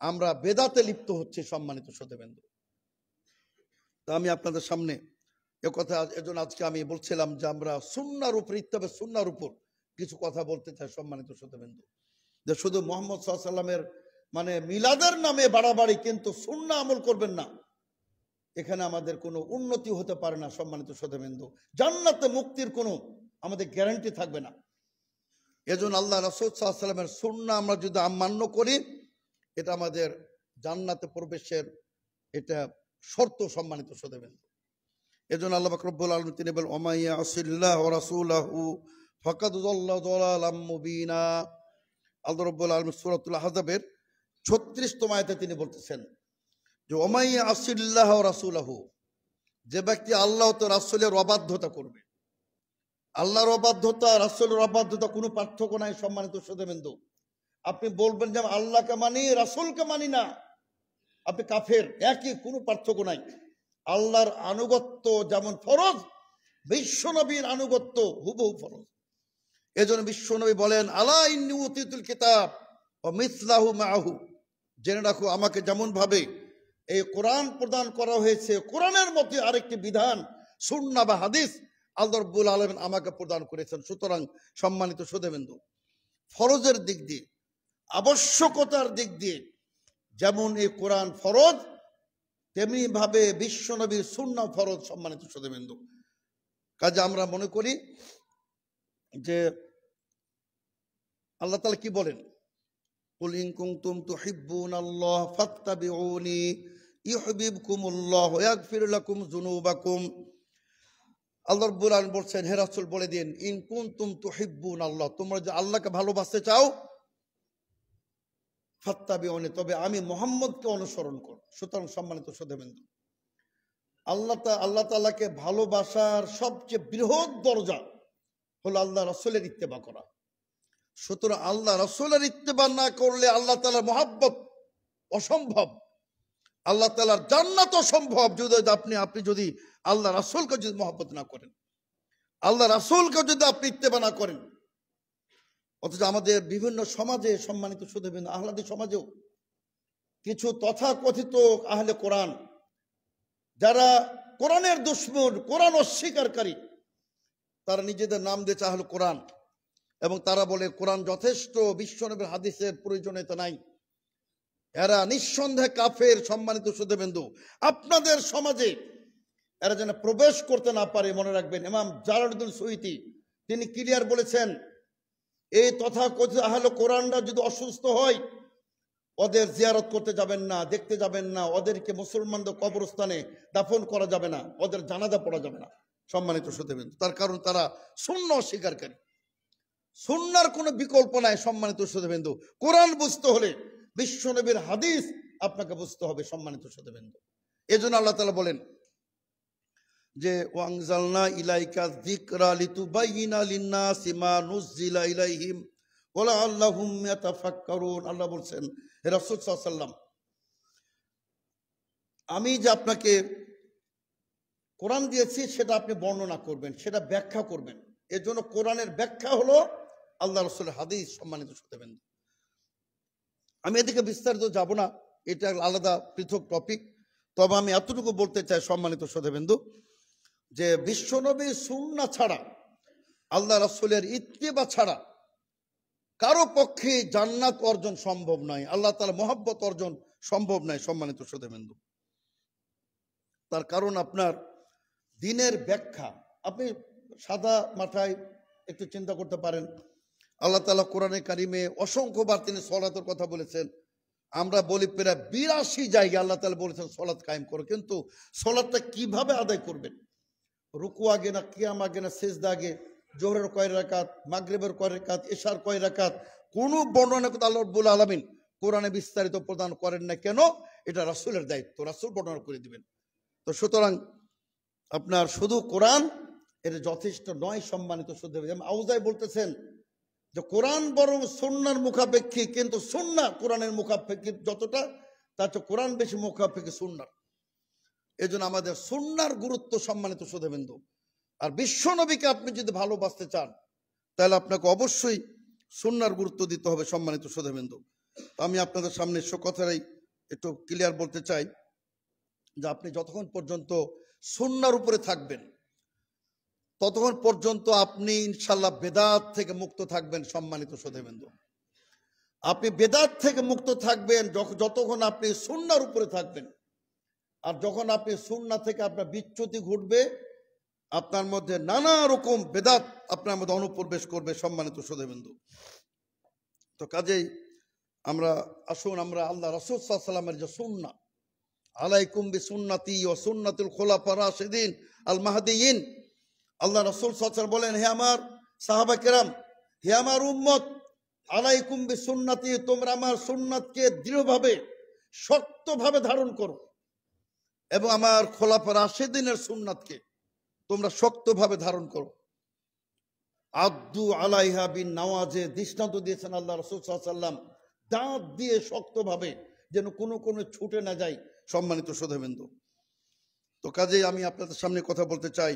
আমরা বেদাতে লিপ্ত হচ্ছে। সম্মানিত শ্রোতাবৃন্দ, তা আমি আপনাদের সামনে কথা, এজন্য আজকে আমি বলছিলাম যে আমরা সুন্নাহর উপর, ইত্তেবা সুন্নাহর উপর কিছু কথা বলতে চাই। সম্মানিত শ্রোতাবৃন্দ, যে শুধু মুহাম্মদ সাল্লাল্লাহু আলাইহি ওয়াসাল্লামের মিলাদের নামে বাড়াবাড়ি, কিন্তু সুন্নাহ আমল করবেন না, এখানে আমাদের কোনো উন্নতি হতে পারে না। সম্মানিত শ্রোতাবৃন্দ, জান্নাতে মুক্তির কোনো আমাদের গ্যারান্টি থাকবে না। এজন্য আল্লাহ রাসূল সাল্লাল্লাহু আলাইহি ওয়াসাল্লামের সুন্নাহ আমরা যদি মান্য করি, এটা আমাদের জান্নাতে প্রবেশের এটা শর্ত, সম্মানিত শ্রোতাবৃন্দ। এজন্য আল্লাহ পাক রব্বুল আলামিন তিনি বলেন, ওয়া মাইয়া আসিল্লাহ ওয়া রাসূলাহু ফাকাদ যাল্লা যালালাম মুবিনা। আল্লাহ রব্বুল আলামিন সূরাতুল আহজাবের 36তম আয়াতে তিনি বলতেছেন যে ওয়া মাইয়া আসিল্লাহ ওয়া রাসূলাহু, যে ব্যক্তি আল্লাহ ও রাসূলের অবাধ্যতা করবে। আল্লাহর অবাধ্যতা, রাসূলের অবাধ্যতা কোনো পার্থক্য নাই, সম্মানিত শ্রোতাবৃন্দ। আপনি বলবেন যে আল্লাহকে মানি, রাসূলকে মানি না, আপনি কাফের, একই, কোনো পার্থক্য নাই। আল্লাহর আনুগত্য যেমন ফরজ, বিশ্বনবীর আনুগত্য হুবহু ফরজ। এজন্য বিশ্বনবী বলেন, আলা ইন্নী উতিতুল কিতাব ওয়া মিসলাহু মাআহু, জেনে রাখো আমাকে যেমন ভাবে এই কোরআন প্রদান করা হয়েছে, কোরআনের মধ্যে আরেকটি বিধান সুন্নাহ বা হাদিস আল্লাহ রাব্বুল আলামিন আমাকে প্রদান করেছেন। সুতরাং সম্মানিত শ্রোতাবৃন্দ, ফরজের দিক দিয়ে, আবশ্যকতার দিক দিয়ে যেমন এই কোরআন ফরজ, তেমনি ভাবে বিশ্বনবীর সুন্নাহ ফরজ, সম্মানিত শ্রোতাবৃন্দ। কাজে আমরা মনে করি যে আল্লাহ তাআলা কি বলেন, কুল ইন কুনতুম তুহিব্বুনাল্লাহ ফাত্তাবিউনি ইউহিব্বুকুমুল্লাহ ওয়া ইয়াগফির লাকুম যুনুবাকুম। আল্লাহ রাব্বুল আলামিন বলছেন, হে রাসূল বলে দিন, ইন কুনতুম তুহিব্বুনাল্লাহ, তোমরা যে আল্লাহকে ভালোবাসতে চাও, ফাত্তাবিউনি, তবে আমি মুহাম্মদকে অনুসরণ করো। সুতরাং সম্মানিত শ্রোতাবৃন্দ, আল্লাহ তাআলাকে ভালোবাসার সবচেয়ে বৃহৎ দরজা হলো আল্লাহ রাসূলের ইত্তেবা করা। সুতরাং আল্লাহ রাসূলের ইত্তেবা না করলে আল্লাহ তাআলার মহব্বত অসম্ভব, আল্লাহ তাআলার জান্নাত অসম্ভব। যদি আপনি যদি আল্লাহ রাসূলকে যদি মহব্বত না করেন, আল্লাহ রাসূলকে যদি আপনি ইত্তেবা না করেন। অথচ আমাদের বিভিন্ন সমাজে, সম্মানিত শ্রোতাবৃন্দ, আহলাদি সমাজেও কিছু তথাকথিত আহলে কোরআন, যারা কোরআনের দুশমন, কোরআন অস্বীকারী, তারা নিজেদের নাম দিয়েছে আহলে কোরআন, এবং তারা বলে কোরআন যথেষ্ট, বিশ্বনবীর হাদিসের প্রয়োজনীয়তা নাই। এরা নিঃসন্দেহে কাফের। সম্মানিত শ্রোতাবৃন্দ, আপনাদের সমাজে এরা যেন প্রবেশ করতে না পারে, মনে রাখবেন ইমাম জালালউদ্দিন সুয়ুতী তিনি ক্লিয়ার বলেছেন, এই তথাকথিত আহলে কোরআনরা যদি অসুস্থ হয়, ওদের জিয়ারত করতে যাবেন না, দেখতে যাবেন না, ওদেরকে মুসলমানদের কবরস্থানে দাফন করা যাবে না, ওদের জানাজা পড়া যাবে না। সম্মানিত শ্রোতাবৃন্দ, তার কারণ তারা সুন্নাহ অস্বীকারী। সুন্নাহর কোনো বিকল্প নাই। সম্মানিত শ্রোতাবৃন্দ, কোরআন বুঝতে হলে বিশ্বনবীর হাদিস আপনাকে বুঝতে হবে। সম্মানিত শ্রোতাবৃন্দ, এজন্য আল্লাহ তাআলা বলেন যে ওয়াংজালনা ইলাইকা যিকরা লিতুবাইয়িনা লিন-নাসি মা নুযিলা ইলাইহিম ওয়া লাআল্লাহুম ইয়াতাফাক্কারুন। আল্লাহ বলছেন, হে রাসূল সাল্লাল্লাহু আলাইহি ওয়াসাল্লাম, আমি যে আপনাকে কোরআন দিয়েছি সেটা আপনি বর্ণনা করবেন, সেটা ব্যাখ্যা করবেন। এর জন্য কোরআনের ব্যাখ্যা হলো আল্লাহ রাসূলের হাদিস। সম্মানিত শ্রোতাবৃন্দ, আমি এদিকে বিস্তারিত যাব না, এটা আলাদা পৃথক টপিক। তবে আমি এতটুকু বলতে চাই, সম্মানিত শ্রোতাবৃন্দ, যে বিশ্বনবীর সুন্নাহ ছাড়া, আল্লাহ রাসূলের ইত্তেবা ছাড়া কারো পক্ষে জান্নাত অর্জন সম্ভব নয়, আল্লাহ তাআলার মহব্বত অর্জন সম্ভব নয়। সম্মানিত শ্রোতাবৃন্দ, তার কারণ আপনার দ্বীনের ব্যাখ্যা, আপনি সাদা মাথায় একটু চিন্তা করতে পারেন। আল্লাহ তাআলা কোরআনে কারিমে অসংখ্যবার তিনি সালাতের কথা বলেছেন। আমরা বলি প্রায় 82 জায়গায় আল্লাহ তাআলা বলেছেন সালাত কায়েম করো, কিন্তু সালাতটা কিভাবে আদায় করবেন? রুকু আগে না কিয়াম আগে না সিজদা আগে? জোহরের কয় রাকাত, মাগরিবের কয় রাকাত, ইশার কয় রাকাত? কোন বর্ণনা আল্লাহ রাব্বুল আলামিন কোরআনে বিস্তারিত প্রদান করেন না। কেন? এটা রাসূলের দায়িত্ব, রাসূল বর্ণনা করে দিবেন। তো সুতরাং আপনার শুধু কোরআন এর যথেষ্ট নয়। সম্মানিত শ্রোতাবৃন্দ, আউজাই বলতেছেন যে কোরআন বরং সুন্নাহর মুখাপেক্ষী, কিন্তু সুন্নাহ কোরআনের মুখাপেক্ষী যতটা, তার চেয়ে কোরআন বেশি মুখাপেক্ষী সুন্নাহর। এজন্য আমাদের সুন্নাহর গুরুত্ব, সম্মানিত শ্রোতাবৃন্দ। আর বিশ্বনবীকে আপনি যদি ভালোবাসতে চান, তাহলে আপনাকে অবশ্যই সুন্নাহর গুরুত্ব দিতে হবে। সম্মানিত শ্রোতাবৃন্দ, আমি আপনাদের সামনে সে কথাটাই একটু ক্লিয়ার বলতে চাই যে আপনি যতক্ষণ পর্যন্ত সুন্নাহর উপরে থাকবেন, ততক্ষণ পর্যন্ত আপনি ইনশাআল্লাহ বেদাত থেকে মুক্ত থাকবেন। সম্মানিত শ্রোতাবৃন্দ, আপনি বেদাত থেকে মুক্ত থাকবেন যতক্ষণ আপনি সুন্নাহর উপরে থাকবেন। আর যখন আপনি সুন্নাহ থেকে আপনার বিচ্যুতি ঘটবে, আপনার মধ্যে নানা রকম বেদাত আপনার মধ্যে অনুপ্রবেশ করবে সম্মানিত সুধীবৃন্দু। তো কাজেই আমরা আসুন আমরা আল্লাহ রাসূল সাল্লাল্লাহু আলাইহি ওয়াসাল্লামের যে সুন্নাহ, আলাইকুম বিসুন্নতি ওয়া সুন্নাতুল খুলাফার রাশিদিন আল মাহদিয়িন, আল্লাহ রাসূল সাল্লাল্লাহু আলাইহি ওয়াসাল্লাম বলেন, হে আমার সাহাবা কেরাম, হে আমার উম্মত, আলাইকুম বিসুন্নতি, তোমরা আমার সুন্নাতকে দৃঢ়ভাবে শক্তভাবে ধারণ করো এবং আমার খোলাফা রাশিদিনের সুন্নাতকে তোমরা শক্তভাবে ধারণ করো। আদ্দু আলাইহা বিন নওয়াজে, দৃষ্টান্ত দিয়েছেন আল্লাহ রাসূল সাল্লাল্লাহু আলাইহি ওয়াসাল্লাম, দাঁত দিয়ে শক্তভাবে, যেন কোনো ছুটে না যায় সম্মানিত সুধীবৃন্দু। তো কাজেই আমি আপনাদের সামনে কথা বলতে চাই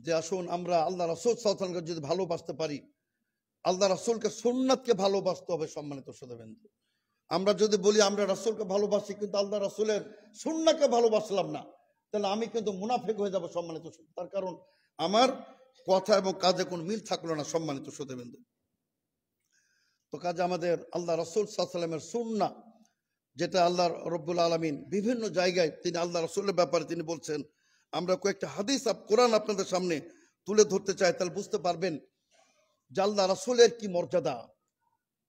যে আসুন আমরা আল্লাহ রাসূল সাল্লাল্লাহু আলাইহি ওয়াসাল্লামকে যদি ভালোবাসতে পারি, আল্লাহ রাসূলকে সুন্নাতকে ভালোবাসতে হবে সম্মানিত সুধীবৃন্দু। আমরা যদি বলি আমরা রাসূলকে ভালোবাসি কিন্তু আল্লাহ রাসূলের সুন্নাহকে ভালোবাসলাম না, তাহলে আমি কিন্তু মুনাফিক হয়ে যাব সম্মানিত। তার কারণ আমার কথা এবং কাজে কোনো মিল থাকলো না সম্মানিত সুধীবৃন্দু। তো কাজে আমাদের আল্লাহ রাসূল সাল্লাল্লাহু আলাইহি ওয়াসাল্লামের সুন্নাহ, যেটা আল্লাহ রব্বুল আলামিন বিভিন্ন জায়গায় তিনি আল্লাহ রাসূলের ব্যাপারে তিনি বলছেন, আমরা কয়েকটা হাদিস কোরআন আপনাদের সামনে তুলে ধরতে চাই, তাহলে বুঝতে পারবেন যে আল্লাহ রাসূলের কি মর্যাদা,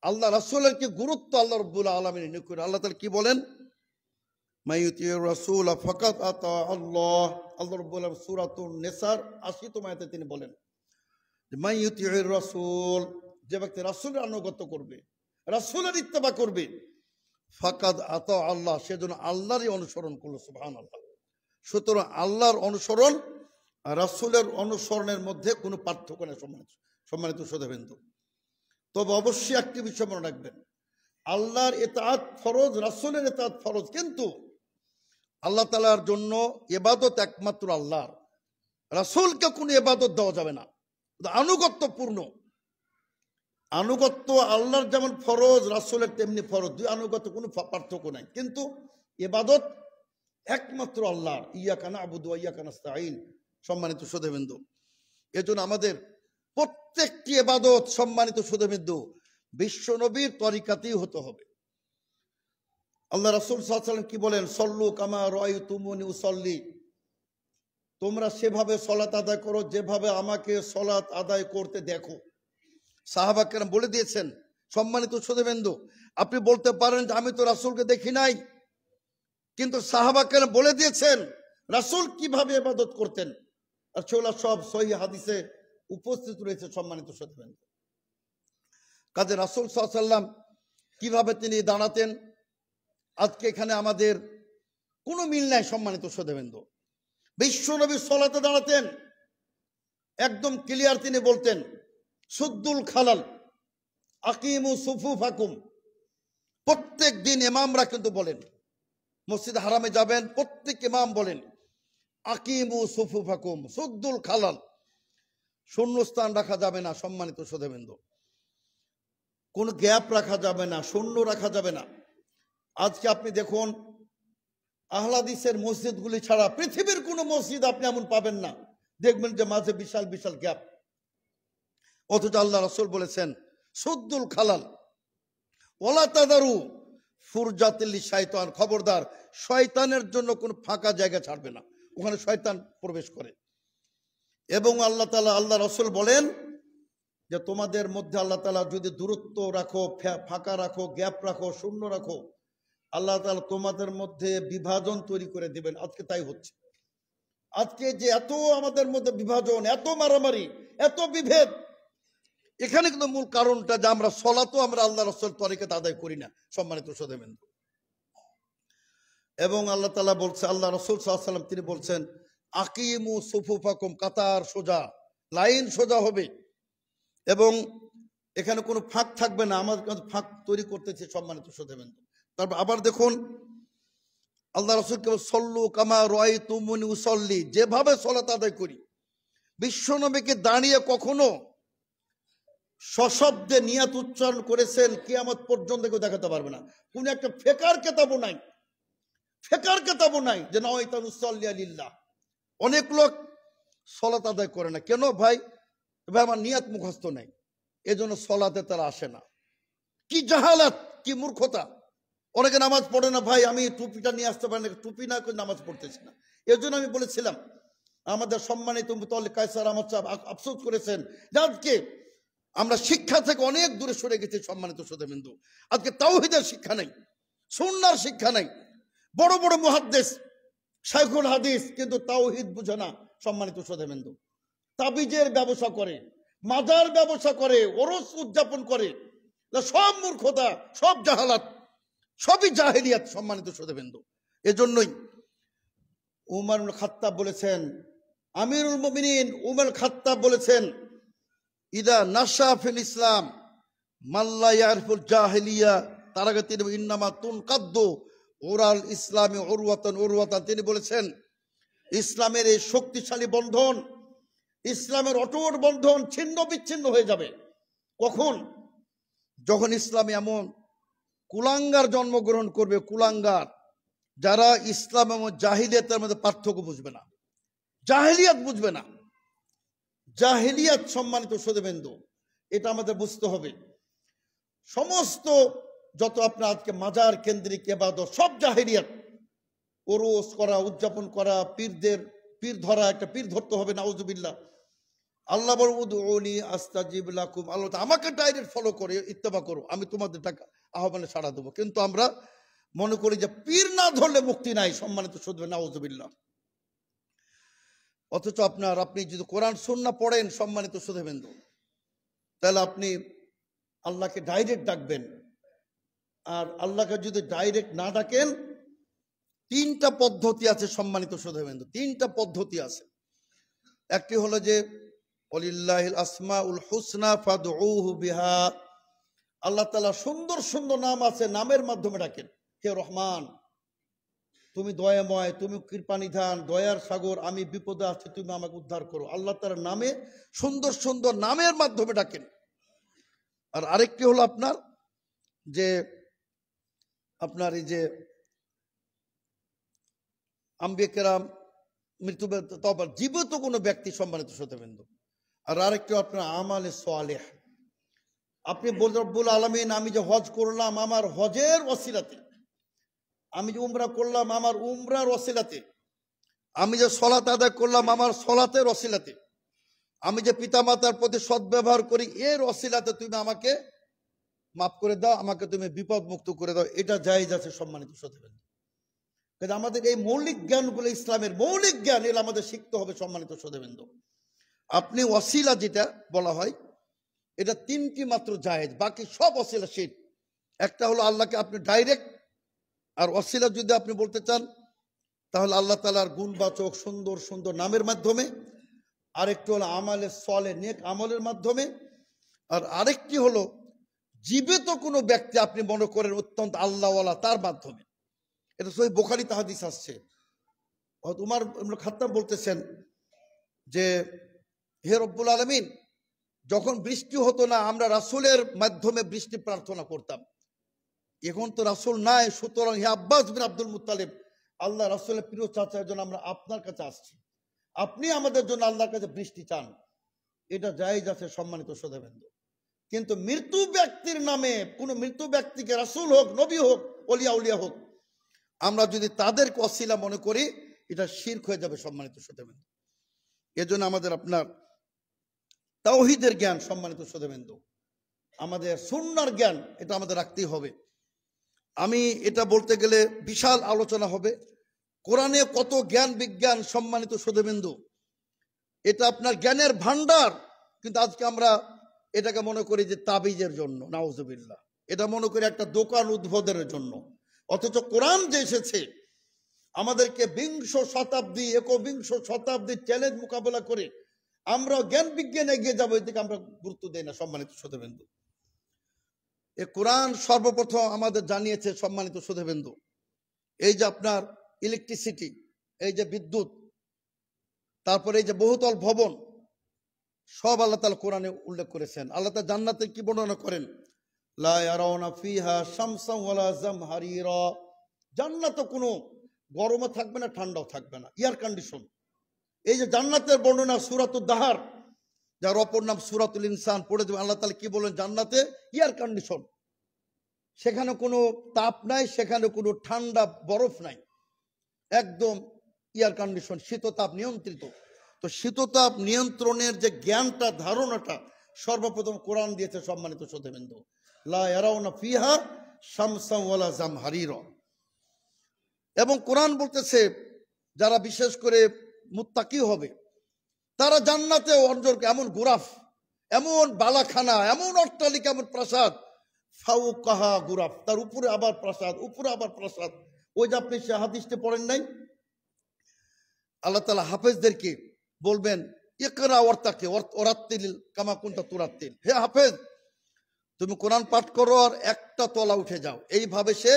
আল্লাহ রাসূলের কি গুরুত্ব আল্লাহ রব্বুল আলামিনের নিকট। আল্লাহ তাআলা কি বলেন, মাইয়ুতির রাসূল ফাকাত আতা আল্লাহ, আল্লাহ রব্বুল আলামিন সূরাতুন নিসার 80তম আয়াতে তিনি বলেন যে মাইয়ুতির রাসূল, যে ব্যক্তি রাসূলের আনুগত্য করবে, রাসূলের ইত্তেবা করবে, ফাকাদ আতা আল্লাহ, সেজন্য আল্লাহরই অনুসরণ করলো। সুবহানাল্লাহ। সুতরাং আল্লাহর অনুসরণ আর রাসূলের অনুসরণের মধ্যে কোনো পার্থক্য নেই সম্মানিত সুধীবৃন্দু। তবে অবশ্যই একটি বিষয় মনে রাখবেন, আল্লাহর ইতাআত ফরজ, রাসূলের ইতাআত ফরজ, কিন্তু আল্লাহ তাআলার জন্য ইবাদত একমাত্র আল্লাহর, রাসূলকে কোনো ইবাদত দেওয়া যাবে না, আনুগত্যপূর্ণ। আনুগত্য আল্লাহর যেমন ফরজ, রাসূলের তেমনি ফরজ, দুই আনুগত্য কোনো পার্থক্য নাই, কিন্তু ইবাদত একমাত্র আল্লাহর। ইয়াকা না'বুদু ওয়া ইয়াকা নাস্তাঈন সম্মানিত সুধীবৃন্দু। এজন্য আমাদের প্রত্যেকটি ইবাদত সম্মানিত সুধীবৃন্দু বিশ্ব নবীর তরিকাতেই হতে হবে। আল্লাহ রাসূল সাল্লাল্লাহু আলাইহি ওয়াসাল্লাম কি বলেন, সল্লু কামা রাআইতুমুনি উসাল্লি, তোমরা সেভাবে সালাত আদায় করো যেভাবে আমাকে সালাত আদায় করতে দেখো। সাহাবা কেরাম বলে দিয়েছেন সম্মানিত সুধীবৃন্দু, আপনি বলতে পারেন যে আমি তো রাসূলকে দেখি নাই, কিন্তু সাহাবা কেরাম বলে দিয়েছেন রাসূল কিভাবে ইবাদত করতেন, আর সেগুলো সব সহিহ হাদিসে উপস্থিত রয়েছে সম্মানিত সুধীবৃন্দু। কাজে রাসূল সাল্লাল্লাহু আলাইহি ওয়াসাল্লাম কিভাবে তিনি দাঁড়াতেন, আজকে এখানে আমাদের কোনো মিল নাই সম্মানিত সুধীবৃন্দু। বিশ্বনবী সালাতে দাঁড়াতেন একদম ক্লিয়ার, তিনি বলতেন সুদ্দুল খালাল আকিমু সুফুফাকুম। প্রত্যেক দিন ইমামরা কিন্তু বলেন, মসজিদ হারামে যাবেন প্রত্যেক ইমাম বলেন আকিমু সুফুফাকুম সুদ্দুল খালাল, শূন্যস্থান রাখা যাবে না সম্মানিত সুধীবৃন্দু, কোনো গ্যাপ রাখা যাবে না, শূন্য রাখা যাবে না। আজকে আপনি দেখুন আহলাদিসের মসজিদগুলি ছাড়া পৃথিবীর কোনো মসজিদ আপনি এমন পাবেন না, দেখবেন যে মাঝে বিশাল বিশাল গ্যাপ, অথচ আল্লাহ রাসূল বলেছেন সুদ্দুল খালাল ওয়ালা তাদারু ফুরজাতিল শাইতান, খবরদার শয়তানের জন্য কোনো ফাঁকা জায়গা ছাড়বে না, ওখানে শয়তান প্রবেশ করে। এবং আল্লাহ তাআলা, আল্লাহ রাসূল বলেন যে তোমাদের মধ্যে আল্লাহ তাআলা যদি দূরত্ব রাখো, ফাঁকা রাখো, গ্যাপ রাখো, শূন্য রাখো, আল্লাহ তাআলা তোমাদের মধ্যে বিভাজন তৈরি করে দিবেন। আজকে তাই হচ্ছে। আজকে যে এত আমাদের মধ্যে বিভাজন, এত মারামারি, এত বিভেদ, এখানে কিন্তু মূল কারণটা যে আমরা সালাতও আমরা আল্লাহ রাসূল তরিকাতে আদায় করি না সম্মানিত সুধীবৃন্দু। এবং আল্লাহ তাআলা বলছে, আল্লাহ রাসূল সাল্লাল্লাহু আলাইহি ওয়াসাল্লাম তিনি বলছেন আকিমু সুফুফাকুম, কাতার সোজা, লাইন সোজা হবে এবং এখানে কোনো ফাঁক থাকবে না। আমাদের ফাঁক তৈরি করতেছে সম্মানিত সুধীবৃন্দু। তারপর আবার দেখুন আল্লাহ রাসূল কেবল সল্লু কামা রাআইতুমুনি উসাল্লি, যেভাবে সালাত আদায় করি। বিশ্বনবীকে দাঁড়িয়ে কখনো সশব্দে নিয়াত উচ্চারণ করেছেন কিয়ামত পর্যন্ত কেউ দেখাতে পারবে না। কোন একটা ফেকার কেতাবও নাই, ফেকার কেতাবও নাই যে নাওয়াইতু উসাল্লি লিল্লাহ। অনেক লোক সালাত আদায় করে না, কেন ভাই? ভাই আমার নিয়াত মুখস্থ নাই, এজন্য সালাতে তারা আসে না। কি জাহালাত, কি মূর্খতা! অনেকে নামাজ পড়ে না, ভাই আমি টুপিটা নিয়ে আসতে পারি না, টুপি না করে নামাজ পড়তেছি না। এর জন্য আমি বলেছিলাম আমাদের সম্মানিত মুতাল্লিক কায়সার আহমদ সাহেব আফসোস করেছেন যে আজকে আমরা শিক্ষা থেকে অনেক দূরে সরে গেছি। সম্মানিত শ্রোতাবৃন্দ, আজকে তাওহীদের শিক্ষা নেই, সুন্নাহর শিক্ষা নেই। বড় বড় মুহাদ্দিস, শাইখুল হাদিস, কিন্তু তাওহীদ বুঝে না। সম্মানিত শ্রোতাবৃন্দ, তাবিজের ব্যবসা করে, মাজার ব্যবসা করে, ওরস উদযাপন করে, সব মূর্খতা, সব জাহালাত, সবই জাহেলিয়াত। সম্মানিত শ্রোতাবৃন্দ, এজন্যই উমর ইবনে খাত্তাব বলেছেন, আমিরুল মুমিনিন উমর খাত্তাব বলেছেন, ইদা নাশা ফিল ইসলাম মাল্লা ইয়ারফুল জাহেলিয়া তার আগে তিনি ইন্নামা তুনকাদ্দু ওরাল ইসলামী উরওয়াতান উরওয়াতান, তিনি বলেছেন ইসলামের এই শক্তিশালী বন্ধন, ইসলামের অটুট বন্ধন ছিন্ন বিচ্ছিন্ন হয়ে যাবে। কখন? যখন ইসলামে এমন কুলাঙ্গার জন্মগ্রহণ করবে, কুলাঙ্গার, যারা ইসলাম এবং জাহিলিয়াতের মধ্যে পার্থক্য বুঝবে না, জাহেলিয়াত বুঝবে না। জাহেলিয়াত, সম্মানিত শ্রোতাবৃন্দ, এটা আমাদের বুঝতে হবে। সমস্ত যত আপনার আজকে মাজার কেন্দ্রিক ইবাদত, সব জাহেলিয়াত। ওরস করা, উদযাপন করা, পীরদের পীর ধরা, একটা পীর ধরতে হবে, নাউজুবিল্লাহ। আল্লাহ বল উদউনি আস্তাজিব লাকুম, আল্লাহ আমাকে ডাইরেক্ট ফলো করে ইত্তেবা করো, আমি তোমাদের টাকা আহ্বানে সাড়া দেবো। কিন্তু আমরা মনে করি যে পীর না ধরলে মুক্তি নাই। সম্মানিত শ্রোতা, নাউজুবিল্লাহ। অথচ আপনি যদি কোরআন সুন্নাহ পড়েন, সম্মানিত শ্রোতাবৃন্দ, তাহলে আপনি আল্লাহকে ডাইরেক্ট ডাকবেন। আর আল্লাহকে যদি ডাইরেক্ট না ডাকেন, তিনটা পদ্ধতি আছে। সম্মানিত শ্রোতাবৃন্দ, তিনটা পদ্ধতি আছে। একটি হলো যে ওয়ালিল্লাহিল আসমাউল হুসনা ফাদউহু বিহা, আল্লাহ তাআলা সুন্দর সুন্দর নাম আছে, নামের মাধ্যমে ডাকেন। হে রহমান, তুমি দয়াময়, তুমি কৃপানিধান, দয়ার সাগর, আমি বিপদে আছি, তুমি আমাকে উদ্ধার করো। আল্লাহ তাআলার নামে, সুন্দর সুন্দর নামের মাধ্যমে ডাকেন। আর আরেকটি হলো আপনার এই যে আম্বিয়া কেরাম, মৃত্যু জীবিত কোনো ব্যক্তি, সম্মানিত শ্রোতাবৃন্দ। আর আরেকটি আপনার আমালে সালেহ। আপনি বলতে রব্বুল আলামিন, আমি যে হজ করলাম আমার হজের ওসিলাতে, আমি যে উমরা করলাম আমার উমরার ওসিলাতে, আমি যে সলাত আদায় করলাম আমার সলাতের ওসিলাতে, আমি যে পিতামাতার প্রতি সদ্ব্যবহার করি এর ওসিলাতে তুমি আমাকে মাফ করে দাও, আমাকে তুমি বিপদ মুক্ত করে দাও। এটা জায়েজ আছে। সম্মানিত শ্রোতাবৃন্দ, কিন্তু আমাদের এই মৌলিক জ্ঞানগুলো, ইসলামের মৌলিক জ্ঞান, এগুলো আমাদের শিখতে হবে। সম্মানিত শ্রোতাবৃন্দ, আপনি ওসিলা যেটা বলা হয়, এটা তিনটি মাত্র জায়েজ, বাকি সব ওসিলা শিরক। একটা হলো আল্লাহকে আপনি ডাইরেক্ট, আর ওসিলা যদি আপনি বলতে চান তাহলে আল্লাহ তাআলার গুণবাচক সুন্দর সুন্দর নামের মাধ্যমে, আরেকটি হলো আমালে সলে, নেক আমলের মাধ্যমে, আর আরেকটি হলো জীবিত কোনো ব্যক্তি আপনি মনে করেন অত্যন্ত আল্লাহওয়ালা, তার মাধ্যমে। এটা সহিহ বুখারীতে হাদিস আসছে। উমর ইবনে খাত্তাব বলতেছেন যে হে রব্বুল আলামিন, যখন বৃষ্টি হতো না আমরা রাসূলের মাধ্যমে বৃষ্টি প্রার্থনা করতাম। এখন তো রাসূল নাই, সুতরাং হে আব্বাস বিন আব্দুল মুত্তালিব, আল্লাহ রাসূলের প্রিয় চাচার জন্য আমরা আপনার কাছে আসছি, আপনি আমাদের জন্য আল্লাহর কাছে বৃষ্টি চান। এটা জায়েজ আছে। সম্মানিত শ্রোতাবৃন্দ, কিন্তু মৃত্যু ব্যক্তির নামে, কোন মৃত্যু ব্যক্তিকে, রাসূল হোক, নবী হোক, ওলিয়া উলিয়া হোক, আমরা যদি তাদেরকে ওসিলা মনে করি, এটা শিরক হয়ে যাবে। সম্মানিত শ্রোতাবৃন্দ, এজন্য আমাদের আপনার তাওহীদের জ্ঞান, সম্মানিত শ্রোতাবৃন্দ, আমাদের সুন্নাহর জ্ঞান, এটা আমাদের রাখতেই হবে। আমি এটা বলতে গেলে বিশাল আলোচনা হবে। কোরআনে কত জ্ঞান বিজ্ঞান, সম্মানিত শ্রোতাবৃন্দ, এটা আপনার জ্ঞানের ভান্ডার। কিন্তু আজকে আমরা এটাকে মনে করি যে তাবিজের জন্য, নাউজুবিল্লাহ, এটা মনে করি একটা দোকান উদ্বোধনের জন্য। অথচ কোরআন যে এসেছে আমাদেরকে বিংশ শতাব্দী, একবিংশ শতাব্দীর চ্যালেঞ্জ মোকাবেলা করে আমরা জ্ঞান বিজ্ঞানে এগিয়ে যাবো, এদিকে আমরা গুরুত্ব দেই না। সম্মানিত শ্রোতাবৃন্দ, এই কোরআন সর্বপ্রথম আমাদের জানিয়েছে, সম্মানিত শ্রোতাবৃন্দ, এই যে আপনার ইলেকট্রিসিটি, এই যে বিদ্যুৎ, তারপরে এই যে বহুতল ভবন, সব আল্লাহ তাআলা কোরআনে উল্লেখ করেছেন। আল্লাহ তাআলা জান্নাতে কি বর্ণনা করেন? লা ইয়ারাউনা ফিহা শামসান ওয়ালা জামহারিরা, জান্নাতে কোনো গরমও থাকবে না, ঠান্ডাও থাকবে না, এয়ার কন্ডিশন। এই যে জান্নাতের বর্ণনা সূরাতুদ দাহার, যার অপর নাম সূরাতুল ইনসান, পড়ে দেবেন। আল্লাহ তাআলা কি বলেন? জান্নাতে এয়ার কন্ডিশন, সেখানে কোনো তাপ নাই, সেখানে কোনো ঠান্ডা বরফ নাই, একদম এয়ার কন্ডিশন, শীত তাপ নিয়ন্ত্রিত। তো শীততাপ নিয়ন্ত্রণের যে জ্ঞানটা ধারণাটা সর্বপ্রথম কোরআন দিয়েছে সম্মানিত শ্রোতাবৃন্দ। লা ইয়ারাউনা ফিহা শামসান ওয়ালা জামহারিরা। এবং কোরআন বলতেছে যারা বিশেষ করে মুত্তাকি হবে তারা জান্নাতে অর্জন এমন গুরাফ, এমন বালাখানা, এমন অট্টালিকা, এমন প্রাসাদ, ফাউকাহা গুরাফ, তার উপরে আবার প্রাসাদ, উপরে আবার প্রাসাদ। ওই যে আপনি সে হাদিসটি পড়েন নাই, আল্লাহ তাআলা হাফেজদেরকে বলবেন ইকরা ওয়ারতাকি ওরাত্তিল কামা কুনতা তুরাত্তিল, হে হাফেজ তুমি কোরআন পাঠ করো আর একটা তলা উঠে যাও। এইভাবে সে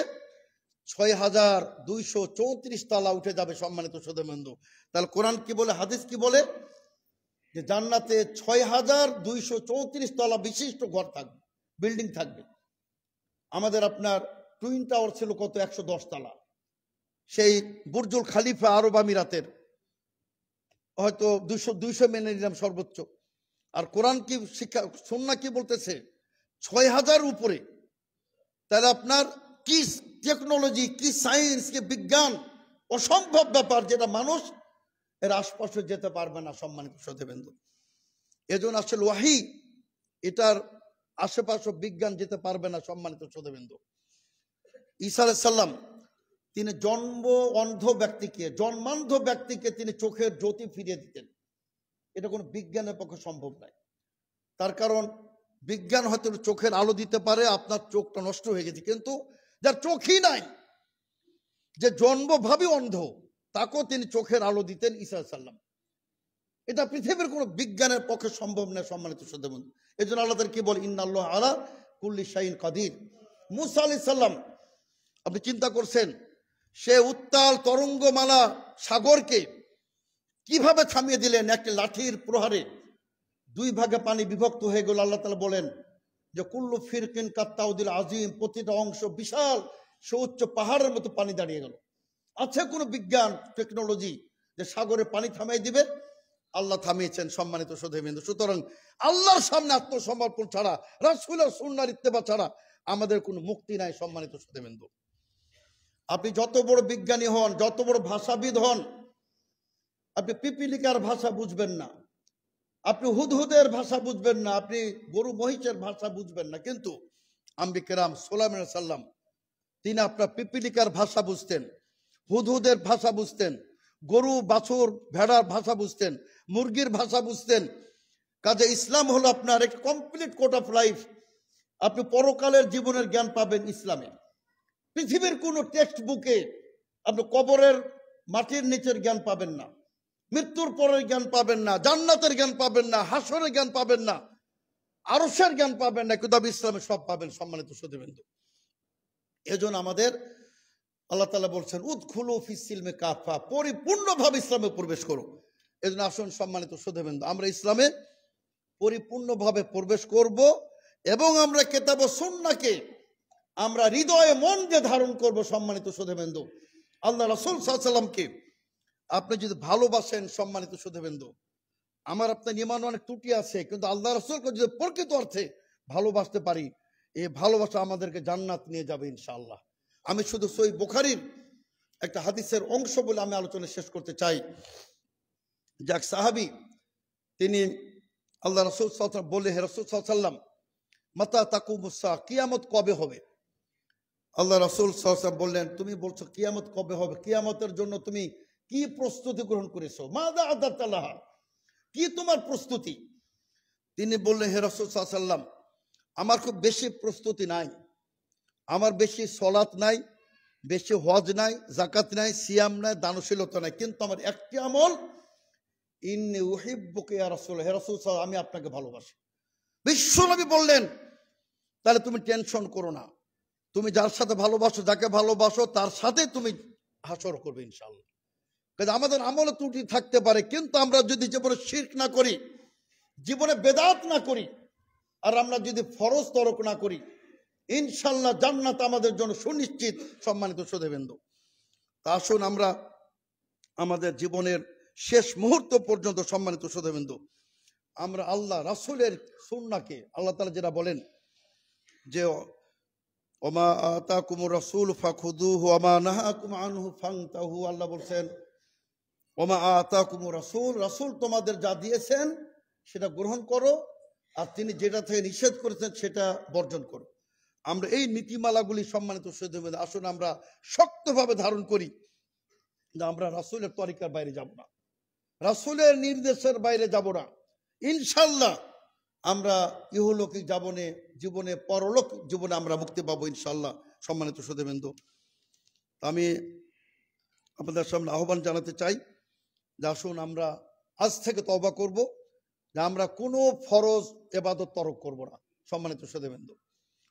৬,২৩৪ তলা উঠে যাবে সম্মানিত শ্রোতাবৃন্দ। তাহলে কোরআন কি বলে, হাদিস কি বলে, যে জান্নাতে ৬,২৩৪ তলা বিশিষ্ট ঘর থাকবে, বিল্ডিং থাকবে। আমাদের আপনার টুইন টাওয়ার ছিল কত, ১১০ তলা। সেই বুর্জুল খালিফা আরব আমিরাতের হয়তো ২০০ মেনে নিলাম সর্বোচ্চ। আর কোরআন কি শিক্ষা, সুন্নাহ কি বলতেছে ৬,০০০ উপরে। তাহলে আপনার কি টেকনোলজি, কি সায়েন্স, কি বিজ্ঞান, অসম্ভব ব্যাপার যেটা মানুষ এর আশপাশে যেতে পারবে না সম্মানিত শ্রোতাবৃন্দ। এজন্য আসলে ওয়াহি এটার আশেপাশে বিজ্ঞান যেতে পারবে না সম্মানিত শ্রোতাবৃন্দ। ঈসা আলাইহিস সালাম তিনি জন্মান্ধ ব্যক্তিকে তিনি চোখের জ্যোতি ফিরিয়ে দিতেন। এটা কোনো বিজ্ঞানের পক্ষে সম্ভব নয়। তার কারণ বিজ্ঞান হয়তো চোখের আলো দিতে পারে, আপনার চোখটা নষ্ট হয়ে গেছে, কিন্তু যার চোখই নাই, যে জন্মভাবে অন্ধ, তাকেও তিনি চোখের আলো দিতেন ঈসা আলাইহিস সালাম। এটা পৃথিবীর কোনো বিজ্ঞানের পক্ষে সম্ভব নয় সম্মানিত শ্রোতাবৃন্দ। এই জন্য আল্লাহ কি বলে, ইন্নাল্লাহ আলা কুল্লি শাইইন কাদির। মুসা আলাইহিস সালাম, আপনি চিন্তা করছেন সে উত্তাল তরঙ্গমালা সাগরকে কিভাবে থামিয়ে দিলেন, একটি লাঠির প্রহারে 2 ভাগে পানি বিভক্ত হয়ে গেল। আল্লাহ তাআলা বলেন যে কুল্লু ফিরকিন কাত্তাউদিল আজিম, প্রতিটা অংশ বিশাল সুউচ্চ পাহাড়ের মতো পানি দাঁড়িয়ে গেল। আছে কোনো বিজ্ঞান টেকনোলজি যে সাগরে পানি থামিয়ে দিবে? আল্লাহ থামিয়েছেন সম্মানিত শ্রোতাবৃন্দ। সুতরাং আল্লাহর সামনে আত্মসমর্পণ ছাড়া, রাসূলের সুন্নাহর ইত্তেবা ছাড়া আমাদের কোনো মুক্তি নাই সম্মানিত শ্রোতাবৃন্দ। আপনি যত বড় বিজ্ঞানী হন, যত বড় ভাষাবিদ হন, আপনি পিপিলিকার ভাষা বুঝবেন না, আপনি হুদহুদের ভাষা বুঝবেন না, আপনি গরু মহিষের ভাষা বুঝবেন না, কিন্তু আম্বিয়া কেরাম সুলাইমান আলাইহিস সালাম তিনি আপনার পিপিলিকার ভাষা বুঝতেন, হুদহুদের ভাষা বুঝতেন, গরু বাছুর ভেড়ার ভাষা বুঝতেন, মুরগির ভাষা বুঝতেন। কাজে ইসলাম হলো আপনার একটা কমপ্লিট কোড অফ লাইফ। আপনি পরকালের জীবনের জ্ঞান পাবেন ইসলামে। পৃথিবীর কোনো টেক্সট বুকে আপনি কবরের মাটির নিচের জ্ঞান পাবেন না, মৃত্যুর পরের জ্ঞান পাবেন না, জান্নাতের জ্ঞান পাবেন না, হাসরের জ্ঞান পাবেন না, আরশের জ্ঞান পাবেন না, কিন্তু আপনি ইসলামে সব পাবেন সম্মানিত শ্রোতাবৃন্দ। এজন্য আমাদের আল্লাহ তাআলা বলছেন উদখুলু ফিস সিলমে কাফা, পরিপূর্ণভাবে ইসলামে প্রবেশ করো। এজন্য আসুন সম্মানিত শ্রোতাবৃন্দ, আমরা ইসলামে পরিপূর্ণভাবে প্রবেশ করব এবং আমরা কিতাব ও সুন্নাহকে আমরা হৃদয়ে মন দিয়ে ধারণ করব সম্মানিত শ্রোতাবৃন্দ। আল্লাহ রাসূল সাল্লাল্লাহু আলাইহি ওয়াসাল্লামকে আপনি যদি ভালোবাসেন সম্মানিত শ্রোতাবৃন্দ, আমার আপনার ঈমান অনেক ত্রুটি আছে, কিন্তু আল্লাহ রাসূলকে যদি প্রকৃত অর্থে ভালোবাসতে পারি, এই ভালোবাসা আমাদেরকে জান্নাত নিয়ে যাবে ইনশাআল্লাহ। আমি শুধু সহিহ বুখারীর একটা হাদিসের অংশ বলে আমি আলোচনা শেষ করতে চাই। যে এক সাহাবী তিনি আল্লাহ রাসূল সাল্লাল্লাহু আলাইহি ওয়াসাল্লাম বলে, হে রাসূল সাল্লাল্লাহু আলাইহি ওয়াসাল্লাম মাতা তাকুমুস সাআ, কিয়ামত কবে হবে? আল্লাহ রাসূল সাল্লাল্লাহু আলাইহি ওয়াসাল্লাম বললেন, তুমি বলছো কিয়ামত কবে হবে, কিয়ামতের জন্য তুমি কি প্রস্তুতি গ্রহণ করেছো? মাযা আদাতা লাহা, কি তোমার প্রস্তুতি? তিনি বললেন, হে রাসূল সাল্লাল্লাহু আলাইহি ওয়াসাল্লাম আমার খুব বেশি প্রস্তুতি নাই, আমার বেশি সালাত নাই, বেশি হজ নাই, যাকাত নাই, সিয়াম নাই, দানশীলতা নাই, কিন্তু আমার একটি আমল, ইন্নী উহিব্বুকা ইয়া রাসূল, হে রাসূল সাল্লাল্লাহু আলাইহি ওয়াসাল্লাম আমি আপনাকে ভালোবাসি। বিশ্বনবী বললেন তাহলে তুমি টেনশন করো না, তুমি যার সাথে ভালোবাসো, যাকে ভালোবাসো তার সাথে তুমি হাসর করবে ইনশাআল্লাহ। কারণ আমাদের আমলে ত্রুটি থাকতে পারে, কিন্তু আমরা যদি জীবনে শিরক না করি, জীবনে বেদাত না করি, আর আমরা যদি ফরজ তরক না করি, ইনশাআল্লাহ জান্নাত আমাদের জন্য সুনিশ্চিত সম্মানিত শ্রোতাবৃন্দ। তা আসুন আমরা আমাদের জীবনের শেষ মুহূর্ত পর্যন্ত সম্মানিত শ্রোতাবৃন্দ আমরা আল্লাহ রাসূলের সুন্নাহকে, আল্লাহ তাআলা যেটা বলেন যে ওমা আতাকুমুর রাসূল ফাখুযুহু ওয়া মা নাহাকুম আনহু ফান্তাহু, আল্লাহ বলছেন ওমা আতাকুমুর রাসূল, রাসূল তোমাদের যা দিয়েছেন সেটা গ্রহণ করো, আর তিনি যেটা থেকে নিষেধ করেছেন সেটা বর্জন করো। আমরা এই নীতিমালাগুলি সম্মানিত সদস্য, আসুন আমরা শক্তভাবে ধারণ করি যে আমরা রাসূলের তরিকার বাইরে যাব না, রাসূলের নির্দেশের বাইরে যাব না। ইনশাল্লাহ আমরা ইহলৌকিক জীবনে পরলোক জীবনে আমরা মুক্তি পাবো ইনশাল্লাহ। সম্মানিত সদস্যবৃন্দ, আমি আপনাদের সামনে আহ্বান জানাতে চাই যে আসুন আমরা আজ থেকে তওবা করব যে আমরা কোনো ফরজ ইবাদত তরক করব না। সম্মানিত সদস্যবৃন্দ,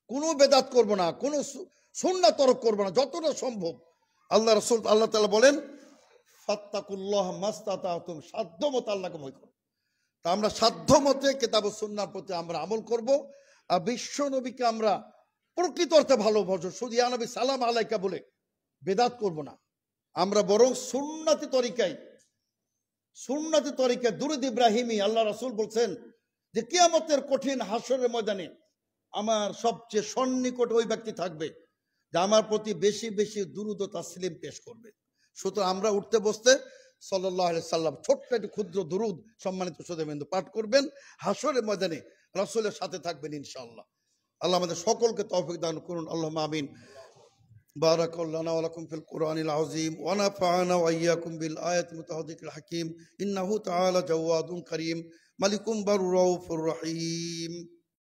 কোনো বেদাত করব না, কোনো সুন্নাত তরক করব না যতটা সম্ভব। আল্লাহ তাআলা বলেন ফাত্তাকুল্লাহ মাস্তাতাতুম, সাধ্যমতো আল্লাহকে ভয় করো। তা আমরা সাধ্যমতে কিতাব ও সুন্নাহর প্রতি আমরা আমল করব, আর বিশ্ব নবীকে আমরা প্রকৃত অর্থে ভালোবাসবো। শুধু ইয়া নবী সালাম আলাইকা বলে বেদাত করব না, আমরা বরং সুন্নতি তরিকায় দুরূদ ইব্রাহিমি। আল্লাহ রাসূল বলছেন যে কিয়ামতের কঠিন হাসরের ময়দানে আমার সবচেয়ে সন্নিকট ওই ব্যক্তি থাকবে যে আমার প্রতি বেশি বেশি দুরূদ ও তাসলিম পেশ করবে। সুতরাং আমরা উঠতে বসতে সাল্লাল্লাহু আলাইহি সাল্লাম ছোট্ট একটি ক্ষুদ্র দুরূদ সম্মানিত সদস্যবৃন্দ পাঠ করবেন, হাসরের ময়দানে রাসূলের সাথে থাকবেন ইনশাআল্লাহ। আল্লাহ আমাদের সকলকে তৌফিক দান করুন, আল্লাহুম্মা আমিন। বারাকাল্লাহু লানা ওয়া লাকুম ফিল কুরআনিল আযীম ওয়া নাফা'না ওয়া ইয়্যাকুম বিল আয়াতি মুতাহাদ্দিকিল হাকীম। ইন্নাহু তাআলা জাওয়াদুন কারীম মালিকুম বারুর রাউফুর রহিম।